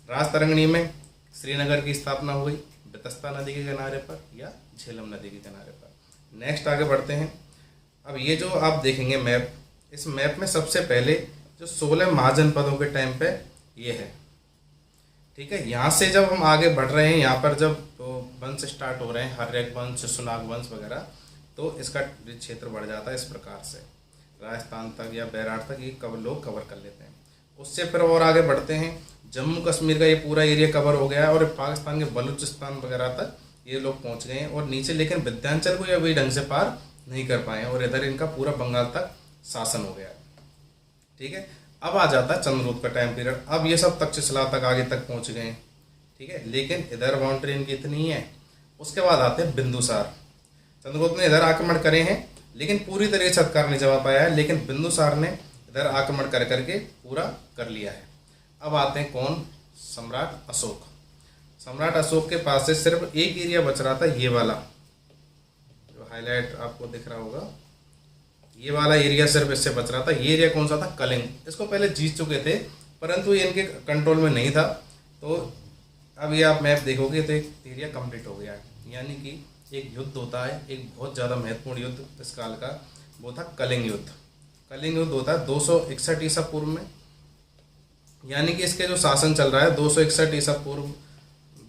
राजतरंगिणी में श्रीनगर की स्थापना हुई, बेतस्ता नदी के किनारे पर या झेलम नदी के किनारे पर। नेक्स्ट आगे बढ़ते हैं। अब ये जो आप देखेंगे मैप, इस मैप में सबसे पहले जो 16 महाजनपदों के टाइम पे ये है। ठीक है, यहाँ से जब हम आगे बढ़ रहे हैं, यहाँ पर जब तो वंश स्टार्ट हो रहे हैं, हर्यक वंश, सुनाग वंश वगैरह, तो इसका क्षेत्र बढ़ जाता है इस प्रकार से, राजस्थान तक या बैराड़ तक ये लोग कवर कर लेते हैं। उससे फिर और आगे बढ़ते हैं, जम्मू कश्मीर का ये पूरा एरिया कवर हो गया है और पाकिस्तान के बलूचिस्तान वगैरह तक ये लोग पहुंच गए हैं और नीचे, लेकिन विंध्याचल को ये अभी ढंग से पार नहीं कर पाए हैं और इधर इनका पूरा बंगाल तक शासन हो गया है। ठीक है, अब आ जाता है चंद्रगुप्त का टाइम पीरियड। अब ये सब तक्षशिला तक आगे तक पहुंच गए हैं। ठीक है, लेकिन इधर बाउंड्री इनकी इतनी ही है। उसके बाद आते हैं बिंदुसार। चंद्रगुप्त ने इधर आक्रमण करे हैं लेकिन पूरी तरह से अधिकार नहीं जमा पाया है, लेकिन बिंदुसार ने इधर आक्रमण कर करके पूरा कर लिया है। अब आते हैं कौन? सम्राट अशोक। सम्राट अशोक के पास से सिर्फ एक एरिया बच रहा था, ये वाला जो हाईलाइट आपको दिख रहा होगा, ये वाला एरिया सिर्फ इससे बच रहा था। ये एरिया कौन सा था? कलिंग। इसको पहले जीत चुके थे परंतु ये इनके कंट्रोल में नहीं था। तो अब ये आप मैप देखोगे तो एक एरिया कंप्लीट हो गया है। यानी कि एक युद्ध होता है, एक बहुत ज़्यादा महत्वपूर्ण युद्ध इस काल का, वो था कलिंग युद्ध। कलिंग युद्ध होता है 261 ईसा पूर्व में, यानी कि इसके जो शासन चल रहा है 261 ईसा पूर्व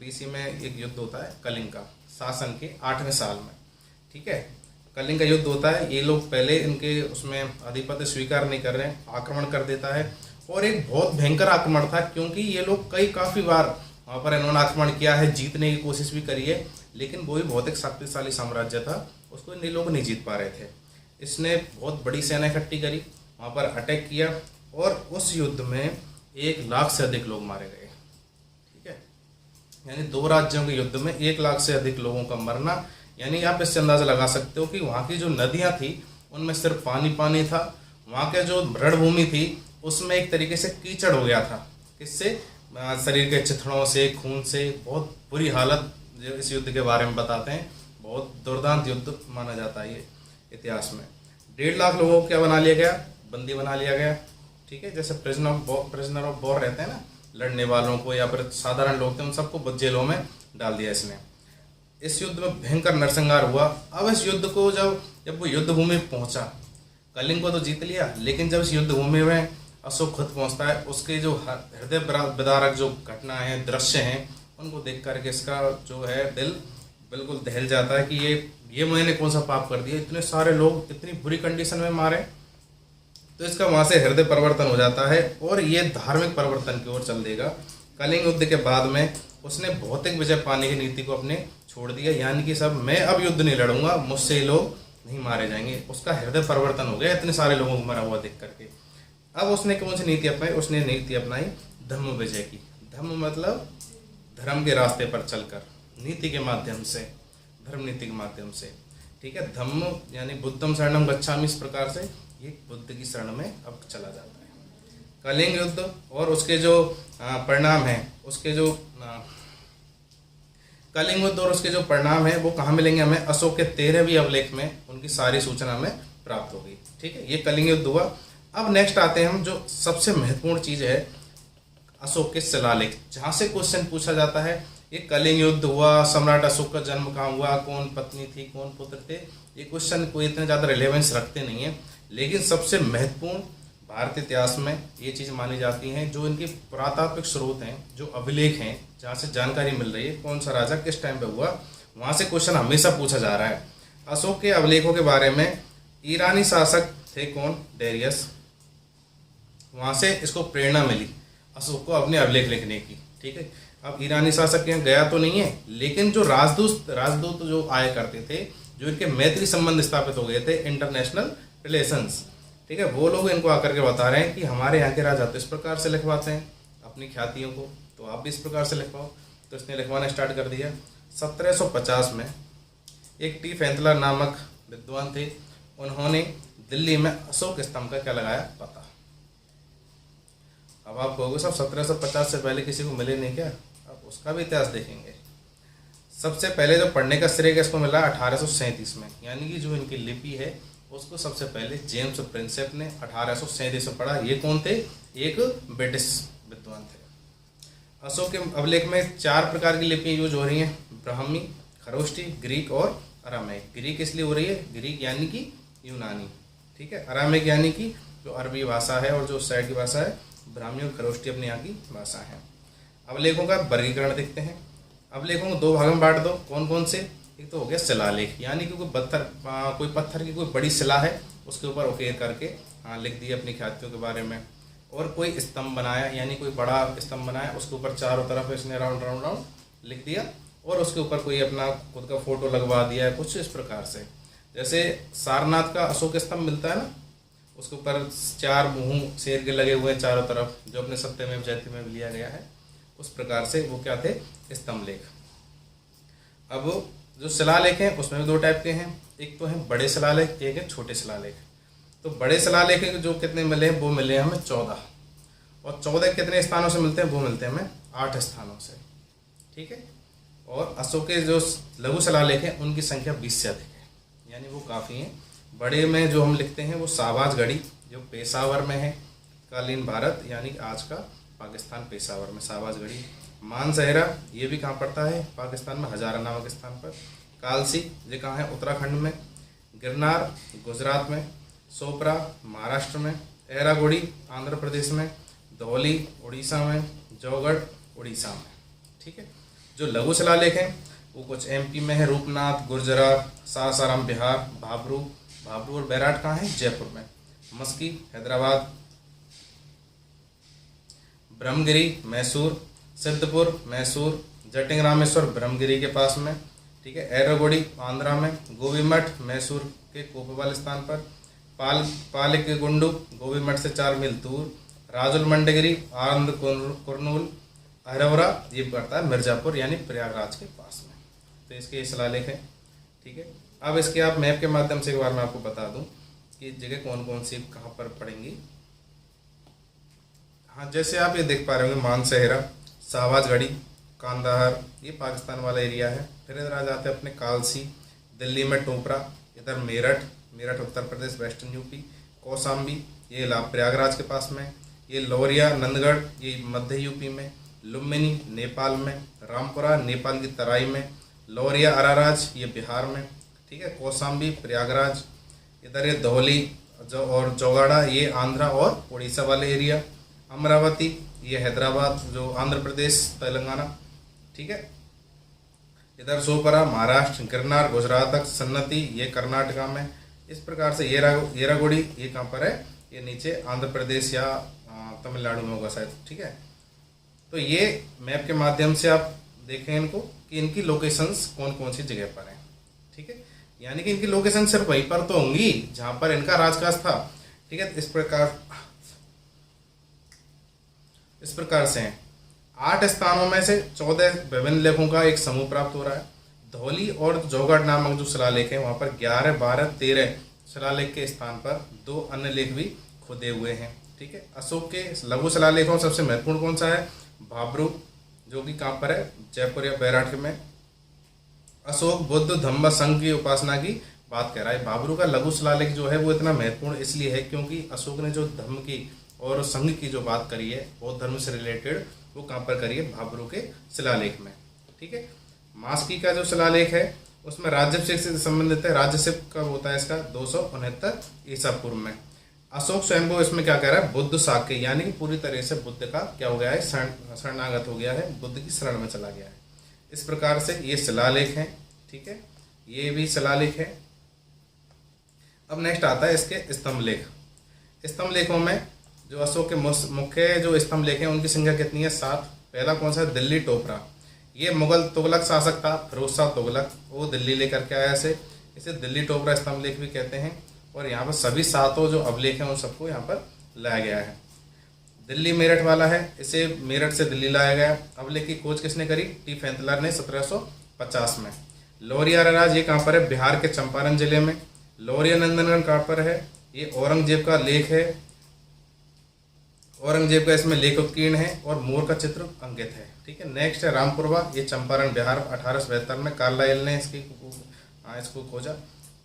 बीसी में एक युद्ध होता है कलिंग का, शासन के 8वें साल में। ठीक है, कलिंग का युद्ध होता है। ये लोग पहले इनके उसमें आधिपत्य स्वीकार नहीं कर रहे हैं, आक्रमण कर देता है और एक बहुत भयंकर आक्रमण था, क्योंकि ये लोग काफ़ी बार वहाँ पर इन्होंने आक्रमण किया है, जीतने की कोशिश भी करी है, लेकिन वो भी बहुत एक शक्तिशाली साम्राज्य था, उसको ये लोग नहीं जीत पा रहे थे। इसने बहुत बड़ी सेना इकट्ठी करी, वहाँ पर अटैक किया और उस युद्ध में 1 लाख से अधिक लोग मारे गए। ठीक है, यानी 2 राज्यों के युद्ध में 1 लाख से अधिक लोगों का मरना। यानी आप इससे अंदाजा लगा सकते हो कि वहाँ की जो नदियाँ थी उनमें सिर्फ पानी पानी था, वहाँ के जो रणभूमि थी उसमें एक तरीके से कीचड़ हो गया था। किससे? शरीर के चिथड़ों से, खून से, बहुत बुरी हालत जो इस युद्ध के बारे में बताते हैं। बहुत दुर्दांत युद्ध माना जाता है ये इतिहास में। 1.5 लाख लोगों को क्या बना लिया गया? बंदी बना लिया गया। ठीक है, जैसे प्रिजनर ऑफ वॉर रहते हैं ना, लड़ने वालों को या फिर साधारण लोग थे उन सबको जेलों में डाल दिया इसने। इस युद्ध में भयंकर नरसंहार हुआ। अब इस युद्ध को जब वो युद्ध भूमि पहुंचा, कलिंग को तो जीत लिया, लेकिन जब इस युद्ध भूमि में अशोक खुद पहुंचता है, उसके जो हृदय विदारक जो घटना है, दृश्य हैं, उनको देख करके इसका जो है दिल बिल्कुल दहल जाता है कि ये मैंने कौन सा पाप कर दिया, इतने सारे लोग इतनी बुरी कंडीशन में मारे। तो इसका वहाँ से हृदय परिवर्तन हो जाता है और ये धार्मिक परिवर्तन की ओर चल देगा। कलिंग युद्ध के बाद में उसने भौतिक विजय पाने की नीति को अपने छोड़ दिया, यानी कि सब मैं अब युद्ध नहीं लड़ूंगा, मुझसे लोग नहीं मारे जाएंगे। उसका हृदय परिवर्तन हो गया इतने सारे लोगों को मरा हुआ देख करके। अब उसने कौन सी नीति अपनाई? उसने नीति अपनाई धम्म विजय की। धम्म मतलब धर्म के रास्ते पर चलकर, नीति के माध्यम से, धर्म नीति के माध्यम से। ठीक है, धम्म यानी बुद्धम शरणम गच्छामि, इस प्रकार से ये बुद्ध की शरण में अब चला जाता है। कलिंग युद्ध और उसके जो परिणाम हैं, उसके जो कलिंग युद्ध और उसके जो परिणाम है वो कहाँ मिलेंगे हमें? अशोक के 13वें अभिलेख में उनकी सारी सूचना हमें प्राप्त होगी। ठीक है, ये कलिंग युद्ध हुआ। अब नेक्स्ट आते हैं हम, जो सबसे महत्वपूर्ण चीज है अशोक के शिलालेख, जहाँ से क्वेश्चन पूछा जाता है ये कलिंग युद्ध हुआ, सम्राट अशोक का जन्म कहाँ हुआ, कौन पत्नी थी, कौन पुत्र थे। ये क्वेश्चन कोई इतने ज़्यादा रिलेवेंस रखते नहीं है, लेकिन सबसे महत्वपूर्ण भारतीय इतिहास में ये चीज़ मानी जाती हैं। जो इनके पुरातात्विक स्रोत हैं, जो अभिलेख हैं, जहाँ से जानकारी मिल रही है कौन सा राजा किस टाइम पे हुआ, वहाँ से क्वेश्चन हमेशा पूछा जा रहा है। अशोक के अभिलेखों के बारे में ईरानी शासक थे कौन? डेरियस। वहाँ से इसको प्रेरणा मिली अशोक को अपने अभिलेख लिखने की। ठीक है, अब ईरानी शासक यहाँ गया तो नहीं है, लेकिन जो राजदूत जो आया करते थे, जो इनके मैत्री संबंध स्थापित हो गए थे, इंटरनेशनल रिलेशंस, ठीक है, वो लोग इनको आकर के बता रहे हैं कि हमारे यहाँ के राजा तो इस प्रकार से लिखवाते हैं अपनी ख्यातियों को, तो आप भी इस प्रकार से लिखवाओ। तो इसने लिखवाना स्टार्ट कर दिया। 1750 में एक टी फैंतलर नामक विद्वान थे, उन्होंने दिल्ली में अशोक स्तंभ का क्या लगाया? पता। अब आप कहोगे सब 1750 से पहले किसी को मिले नहीं क्या? अब उसका भी इतिहास देखेंगे। सबसे पहले जो पढ़ने का श्रेय इसको मिला 1837 में, यानी कि जो इनकी लिपि है उसको सबसे पहले जेम्स प्रिंसेप ने 1837 में पढ़ा। ये कौन थे? एक ब्रिटिश विद्वान थे। अशोक के अभिलेख में 4 प्रकार की लिपि यूज हो रही हैं, ब्राह्मी, खरोष्टी, ग्रीक और अरामिक। ग्रीक इसलिए हो रही है, ग्रीक यानी कि यूनानी, ठीक है। अरामिक यानी कि जो अरबी भाषा है, और जो उस साइड की भाषा है ब्राह्मी और खरोष्टी अपने यहाँ की भाषा है। अभिलेखों का वर्गीकरण देखते हैं। अभिलेखों को 2 भागों में बांट दो। कौन कौन से? एक तो हो गया शिलालेख, यानी कि कोई पत्थर की कोई बड़ी शिला है, उसके ऊपर उकेर करके लिख दिया अपनी ख्यातियों के बारे में। और कोई स्तंभ बनाया, यानी कोई बड़ा स्तंभ बनाया, उसके ऊपर चारों तरफ इसने राउंड राउंड राउंड लिख दिया, और उसके ऊपर कोई अपना खुद का फोटो लगवा दिया है, कुछ इस प्रकार से। जैसे सारनाथ का अशोक स्तंभ मिलता है ना, उसके ऊपर 4 मुंह शेर के लगे हुए हैं चारों तरफ, जो अपने सत्यमेव जयते में लिया गया है, उस प्रकार से वो क्या थे? स्तंभ लेख। अब जो शिलालेख हैं उसमें भी 2 टाइप के हैं, एक तो है बड़े शिलालेख, एक है छोटे शिलालेख। तो बड़े शिलालेख जो कितने मिले हैं? वो मिले हैं हमें 14, और 14 कितने स्थानों से मिलते हैं? वो मिलते हैं हमें 8 स्थानों से, ठीक है। और अशोक के जो लघु शिलालेख हैं उनकी संख्या 20 से अधिक है, यानी वो काफ़ी हैं। बड़े में जो हम लिखते हैं वो शाहबाजगढ़ी, जो पेशावर में है, कालीन भारत यानी कि आज का पाकिस्तान, पेशावर में शाहबाजगढ़ी। मानसहरा, ये भी कहाँ पड़ता है? पाकिस्तान में हजारा नामक स्थान पर। कालसी, ये कहाँ है? उत्तराखंड में। गिरनार गुजरात में। सोपरा महाराष्ट्र में। एरागुड़ी आंध्र प्रदेश में। धौली उड़ीसा में। जौगढ़ उड़ीसा में, ठीक है। जो लघु शिलालेख हैं वो कुछ एमपी में है, रूपनाथ, गुर्जरा, सासाराम बिहार, भाबरू और बैराट कहाँ है? जयपुर में। मस्की हैदराबाद। ब्रह्मगिरी मैसूर। सिद्धपुर मैसूर। जटिंग रामेश्वर ब्रह्मगिरी के पास में, ठीक है। एरागुड़ी आंध्रा में। गोवीमठ मैसूर के कोपवाल स्थान पर। पालिकगुंडू गोवीमठ से 4 मील दूर। राजुल मंडगिरी आनंद कुरनूल। अहरवरा ये पड़ता है मिर्जापुर यानी प्रयागराज के पास में। तो इसके शिलालेख हैं, ठीक है। अब इसके आप मैप के माध्यम से एक बार मैं आपको बता दूं कि जगह कौन कौन सी कहाँ पर पड़ेंगी। हाँ, जैसे आप ये देख पा रहे होंगे, मानसहरा, शाहबाजगढ़ी, कांदाहार, ये पाकिस्तान वाला एरिया है। फिर इधर आ जाते हैं अपने कालसी, दिल्ली में टोपरा, इधर मेरठ उत्तर प्रदेश वेस्टर्न यूपी। कौसाम्बी ये प्रयागराज के पास में। ये लौरिया नंदगढ़ ये मध्य यूपी में। लुम्बिनी नेपाल में। रामपुरा नेपाल की तराई में। लौरिया अराराज ये बिहार में, ठीक है। कौसाम्बी प्रयागराज। इधर ये धौली और जौगाड़ा ये आंध्रा और उड़ीसा वाले एरिया। अमरावती ये हैदराबाद जो आंध्र प्रदेश तेलंगाना, ठीक है। इधर सोपरा महाराष्ट्र। गिरनार गुजरात तक। सन्नति ये कर्नाटका में। इस प्रकार से येरागुड़ी ये कहाँ पर है? ये नीचे आंध्र प्रदेश या तमिलनाडु में होगा शायद, ठीक है। तो ये मैप के माध्यम से आप देखें इनको कि इनकी लोकेशंस कौन कौन सी जगह पर हैं, ठीक है। यानी कि इनकी लोकेशन सिर्फ वहीं पर तो होंगी जहां पर इनका राजकाज था, ठीक है। इस प्रकार से हैं। 8 स्थानों में से 14 विभिन्न लेखों का एक समूह प्राप्त हो रहा है। धौली और जौगढ़ नामक जो शिलालेख है वहां पर 11, 12, 13 शिलालेख के स्थान पर 2 अन्य लेख भी खुदे हुए हैं, ठीक है। अशोक के लघु शिलालेखों में सबसे महत्वपूर्ण कौन सा है? भाबरू, जो कि कहाँ पर है? जयपुर या बैराठ में। अशोक बुद्ध धम्म संघ की उपासना की बात कर रहा है। भाबरू का लघु शिलालेख जो है वो इतना महत्वपूर्ण इसलिए है क्योंकि अशोक ने जो धम्म की और संघ की जो बात करी है बौद्ध धर्म से रिलेटेड, वो कहाँ पर करी है? भाबरू के शिलालेख में, ठीक है। मास्की का जो शिलालेख है उसमें राज्यभिषेक से संबंधित है। राज्यभिषेक कब होता है इसका? 269 ईसा पूर्व में। अशोक स्वयं को इसमें क्या कह रहा है? बुद्ध शाक्य, यानी कि पूरी तरह से बुद्ध का क्या हो गया है? शरणागत हो गया है, बुद्ध की शरण में चला गया है। इस प्रकार से ये शिलालेख हैं, ठीक है। ये भी शिलालेख है। अब नेक्स्ट आता है इसके स्तंभ लेख। स्तंभ लेखों में जो अशोक के मुख्य जो स्तंभ लेख हैं उनकी संख्या कितनी है? 7। पहला कौन सा है? दिल्ली टोपरा। ये मुगल तुगलक शासक था, फिरोज शाह तुगलक, वो दिल्ली लेकर के आया इसे दिल्ली टोपरा स्तंभ लेख भी कहते हैं। और यहाँ पर सभी 7 जो अभिलेख हैं उन सबको यहाँ पर लाया गया है। दिल्ली मेरठ वाला है, इसे मेरठ से दिल्ली लाया गया। अभिलेख की खोज किसने करी? टी फैंतलर ने 1750 में। लौरिया अराराज ये कहाँ पर है? बिहार के चंपारण जिले में। लौरिया नंदनगढ़ कहाँ पर है? ये औरंगजेब का लेख है। औरंगजेब का इसमें लेख उत्कीर्ण है और मोर का चित्र अंकित है। ठीक है। नेक्स्ट है रामपुरवा, ये चंपारण बिहार 1872 में कार्लाइल ने इसको खोजा।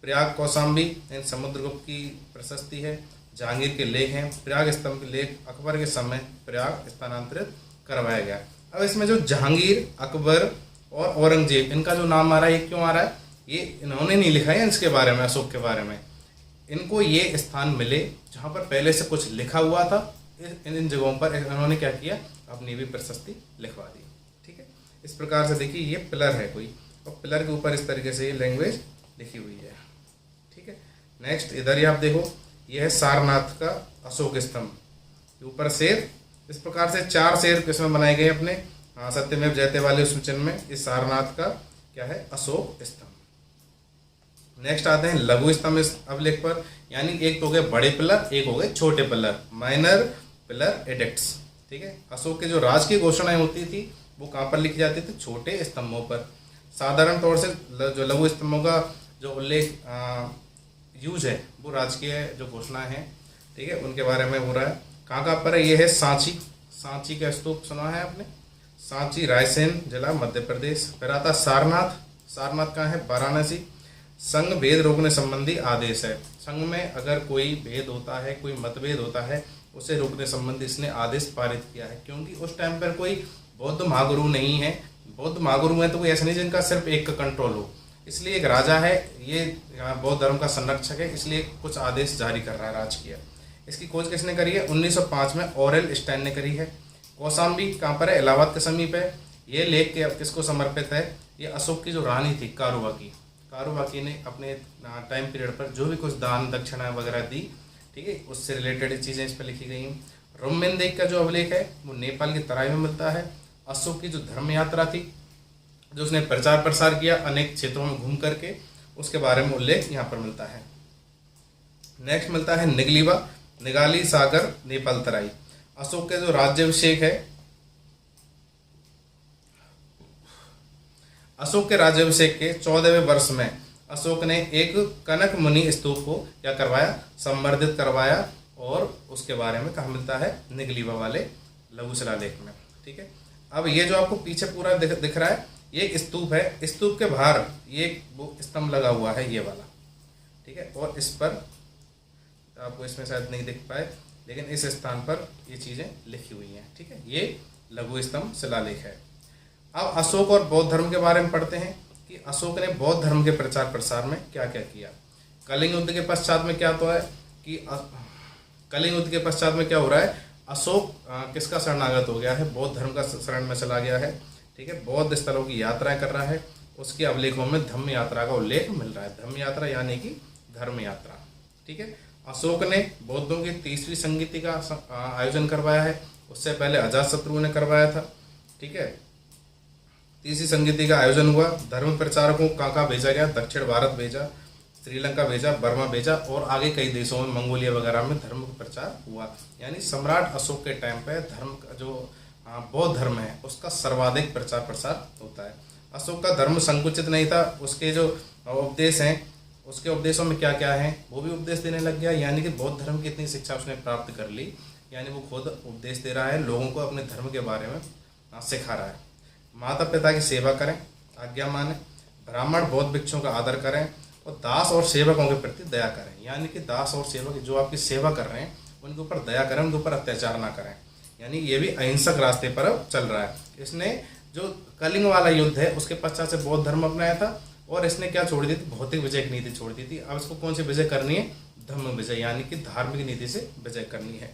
प्रयाग कौशाम्बी इन समुद्रगुप्त की प्रशस्ति है। जहांगीर के लेख हैं। प्रयाग स्तंभ के लेख अकबर के समय प्रयाग स्थानांतरित करवाया गया। अब इसमें जो जहांगीर, अकबर और औरंगजेब, इनका जो नाम आ रहा है ये क्यों आ रहा है? ये इन्होंने नहीं लिखा है इसके बारे में, अशोक के बारे में। इनको ये स्थान मिले जहाँ पर पहले से कुछ लिखा हुआ था, इन जगहों पर इन्होंने क्या किया, अपनी भी प्रशस्ति लिखवा दी। ठीक है। इस प्रकार से देखिए ये पिलर है कोई, और पिलर के ऊपर इस तरीके से ये लैंग्वेज लिखी हुई है। ठीक है। नेक्स्ट इधर ही आप देखो, ये है सारनाथ का अशोक स्तंभ, ऊपर शेर। इस प्रकार से 4 शेर किसमें बनाए गए अपने सत्यमेव जयते वाले उस चिन्ह में। इस सारनाथ का क्या है, अशोक स्तंभ। नेक्स्ट आते हैं लघु स्तंभ इस अभिलेख पर, यानी एक तो हो गए बड़े पिलर, एक हो गए छोटे पिलर, माइनर पिलर एडिक्ट्स। ठीक है। अशोक के जो राज की घोषणाएं होती थी वो कहाँ पर लिखी जाती थी, छोटे स्तंभों पर। साधारण तौर से जो लघु स्तंभों का जो उल्लेख यूज है वो राजकीय जो घोषणाएं हैं, ठीक है, उनके बारे में हो रहा है। कहाँ पर है, ये है सांची। सांची का स्तूप सुना है आपने, सांची रायसेन जिला मध्य प्रदेश। फिर आता सारनाथ। सारनाथ कहाँ है, वाराणसी। संघ भेद रोकने संबंधी आदेश है। संघ में अगर कोई भेद होता है, कोई मतभेद होता है, उसे रोकने संबंधी इसने आदेश पारित किया है। क्योंकि उस टाइम पर कोई बौद्ध महागुरु नहीं है। बौद्ध महागुरु है तो कोई ऐसा नहीं जिनका सिर्फ एक का कंट्रोल हो, इसलिए एक राजा है, ये बौद्ध धर्म का संरक्षक है, इसलिए कुछ आदेश जारी कर रहा है राजकीय। इसकी खोज किसने करी है, 1905 में ऑरेल स्टैन ने करी है। कौशाम्बी कहाँ पर है, इलाहाबाद के समीप है। ये लेख किसको समर्पित है, ये अशोक की जो रानी थी कारुबाकी, कारुबाकी ने अपने टाइम पीरियड पर जो भी कुछ दान दक्षिणा वगैरह दी, ठीक है, उससे रिलेटेड चीज़ें इस पर लिखी गई हैं। रोमेंदेक का जो अभिलेख है वो नेपाल की तराई में मिलता है। अशोक की जो धर्म यात्रा थी, जो उसने प्रचार प्रसार किया अनेक क्षेत्रों में घूम करके, उसके बारे में उल्लेख यहाँ पर मिलता है। नेक्स्ट मिलता है निगलीवा, निगाली सागर नेपाल तराई। अशोक के जो राज्याभिषेक है, अशोक के राज्याभिषेक के 14वें वर्ष में अशोक ने एक कनक मुनि स्तूप को क्या करवाया, संवर्धित करवाया, और उसके बारे में कहाँ मिलता है, निगलीवा वाले लघु शिलालेख में। ठीक है। अब ये जो आपको पीछे पूरा दिख रहा है, ये एक स्तूप है। स्तूप के बाहर ये वो स्तंभ लगा हुआ है, ये वाला। ठीक है। और इस पर आपको इसमें शायद नहीं दिख पाए, लेकिन इस स्थान पर ये चीज़ें लिखी हुई हैं। ठीक है। ये लघु स्तंभ शिलालेख है। अब अशोक और बौद्ध धर्म के बारे में पढ़ते हैं कि अशोक ने बौद्ध धर्म के प्रचार प्रसार में क्या क्या किया। कलिंग युद्ध के पश्चात में क्या तो है कि कलिंग युद्ध के पश्चात में क्या हो रहा है, अशोक किसका शरणागत हो गया है, बौद्ध धर्म का शरण में चला गया है। ठीक है। बौद्ध स्थलों की यात्राएं कर रहा है। उसके अभिलेखों में धम्म यात्रा का उल्लेख मिल रहा है। धम्म यात्रा यानी कि धर्म यात्रा। ठीक है। अशोक ने बौद्धों की 30वीं संगीति का आयोजन करवाया है। उससे पहले अजातशत्रु ने करवाया था। ठीक है। 30वीं संगीति का आयोजन हुआ। धर्म प्रचारकों कहाँ भेजा गया, दक्षिण भारत भेजा, श्रीलंका भेजा, बर्मा भेजा, और आगे कई देशों में, मंगोलिया वगैरह में धर्म का प्रचार हुआ। यानी सम्राट अशोक के टाइम पे धर्म का जो बौद्ध धर्म है उसका सर्वाधिक प्रचार प्रसार होता है। अशोक का धर्म संकुचित नहीं था। उसके जो उपदेश हैं, उसके उपदेशों में क्या क्या है वो भी उपदेश देने लग गया। यानी कि बौद्ध धर्म की इतनी शिक्षा उसने प्राप्त कर ली, यानी वो खुद उपदेश दे रहा है, लोगों को अपने धर्म के बारे में सिखा रहा है। माता पिता की सेवा करें, आज्ञा माने, ब्राह्मण बौद्ध भिक्षुओं का आदर करें, और दास और सेवकों के प्रति दया करें। यानी कि दास और सेवक जो आपकी सेवा कर रहे हैं उनके ऊपर दया करें, उनके ऊपर अत्याचार ना करें। यानी ये भी अहिंसक रास्ते पर अब चल रहा है। इसने जो कलिंग वाला युद्ध है उसके पश्चात से बौद्ध धर्म अपनाया था, और इसने क्या छोड़ दी थी, भौतिक विजय की नीति छोड़ दी थी। अब इसको कौन सी विजय करनी है, धम्म विजय, यानी कि धार्मिक नीति से विजय करनी है।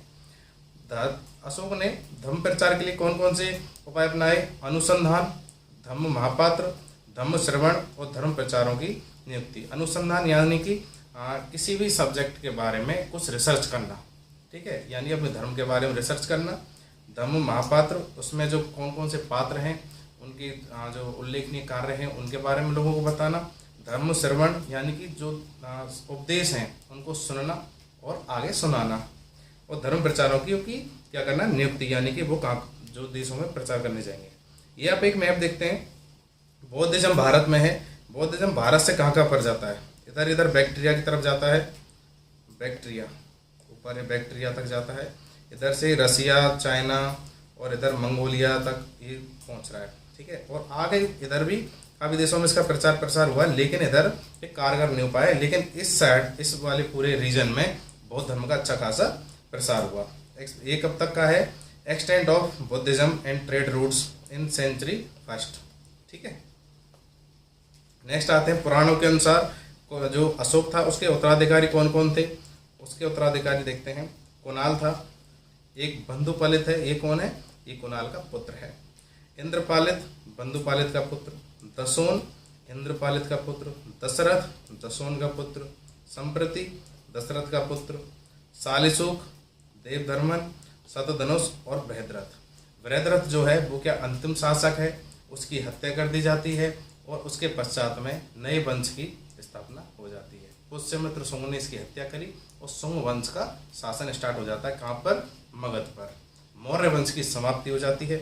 अशोक ने धर्म प्रचार के लिए कौन कौन से उपाय अपनाए, अनुसंधान, धम्म महापात्र, धम्म श्रवण और धर्म प्रचारों की नियुक्ति। अनुसंधान यानी कि किसी भी सब्जेक्ट के बारे में कुछ रिसर्च करना, ठीक है, यानी अपने धर्म के बारे में रिसर्च करना। धम्म महापात्र, उसमें जो कौन कौन से पात्र हैं उनकी जो उल्लेखनीय कार्य हैं उनके बारे में लोगों को बताना। धर्म श्रवण यानी कि जो उपदेश हैं उनको सुनना और आगे सुनाना। और धर्म प्रचारों की क्या करना, नियुक्ति, यानी कि वो कहाँ जो देशों में प्रचार करने जाएंगे। ये आप एक मैप देखते हैं, बौद्धिज्म भारत में है। बौद्धिज्म भारत से कहाँ पर जाता है, इधर बैक्टीरिया की तरफ जाता है, बैक्टीरिया ऊपर है, बैक्टीरिया तक जाता है। इधर से रसिया, चाइना और इधर मंगोलिया तक ये पहुंच रहा है। ठीक है, और आगे इधर भी काफ़ी देशों में इसका प्रचार प्रसार हुआ, लेकिन इधर ये कारगर नहीं हो पाया। लेकिन इस साइड, इस वाले पूरे रीजन में बौद्ध धर्म का अच्छा खासा प्रसार हुआ। ये कब तक का है? Extent of Buddhism and trade routes in century first. ठीक है, नेक्स्ट आते हैं पुराणों के अनुसार जो अशोक था उसके उत्तराधिकारी कौन कौन थे। उसके उत्तराधिकारी देखते हैं। कुणाल था, एक बंधुपालित है, ये कौन है? ये कुणाल का पुत्र है। इंद्रपालित, बंधुपालित का पुत्र। दसोन, इंद्रपालित का पुत्र। दशरथ, दसोन का पुत्र। संप्रति, दशरथ का पुत्र। शालिशुक, देवधर्मन, शतधनुष और बृहद्रथ। बृहद्रथ जो है वो क्या अंतिम शासक है, उसकी हत्या कर दी जाती है और उसके पश्चात में नए वंश की स्थापना हो जाती है। पुष्यमित्र शुंग ने इसकी हत्या करी और शुंग वंश का शासन स्टार्ट हो जाता है। कहाँ पर? मगध पर। मौर्य वंश की समाप्ति हो जाती है।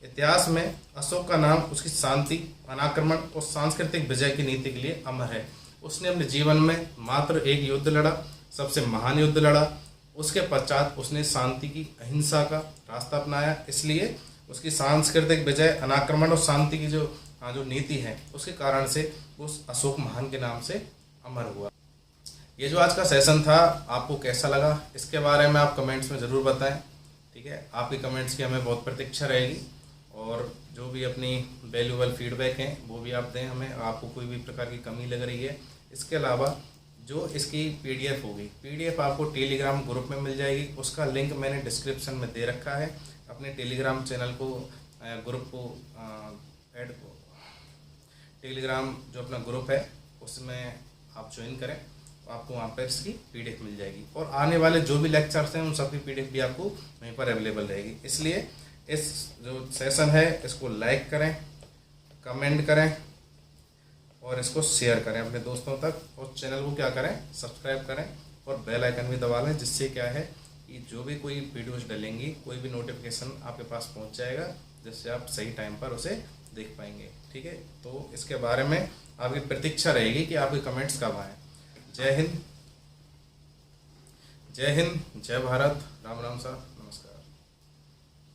इतिहास में अशोक का नाम उसकी शांति, अनाक्रमण और सांस्कृतिक विजय की नीति के लिए अमर है। उसने अपने जीवन में मात्र एक युद्ध लड़ा, सबसे महान युद्ध लड़ा। उसके पश्चात उसने शांति की, अहिंसा का रास्ता अपनाया। इसलिए उसकी सांस्कृतिक विजय, अनाक्रमण और शांति की जो नीति है, उसके कारण से उस अशोक महान के नाम से अमर हुआ। ये जो आज का सेशन था आपको कैसा लगा, इसके बारे में आप कमेंट्स में ज़रूर बताएं। ठीक है, आपकी कमेंट्स की हमें बहुत प्रतीक्षा रहेगी और जो भी अपनी वैल्यूएबल फीडबैक हैं वो भी आप दें हमें। आपको कोई भी प्रकार की कमी लग रही है, इसके अलावा जो इसकी पीडीएफ होगी, पीडीएफ आपको टेलीग्राम ग्रुप में मिल जाएगी। उसका लिंक मैंने डिस्क्रिप्शन में दे रखा है। अपने टेलीग्राम चैनल को, ग्रुप को ऐड को, टेलीग्राम जो अपना ग्रुप है उसमें आप ज्वाइन करें तो आपको वहाँ पर इसकी पीडीएफ मिल जाएगी। और आने वाले जो भी लेक्चर्स हैं उन सब की पीडीएफ भी आपको वहीं पर अवेलेबल रहेगी। इसलिए इस जो सेशन है इसको लाइक करें, कमेंट करें और इसको शेयर करें अपने दोस्तों तक। और चैनल को क्या करें? सब्सक्राइब करें और बेल आइकन भी दबा लें, जिससे क्या है कि जो भी कोई वीडियोज डलेंगी, कोई भी नोटिफिकेशन आपके पास पहुंच जाएगा, जिससे आप सही टाइम पर उसे देख पाएंगे। ठीक है, तो इसके बारे में आपकी प्रतीक्षा रहेगी कि आपके कमेंट्स कब आएँ। जय हिंद, जय हिंद, जय भारत, राम राम साहब।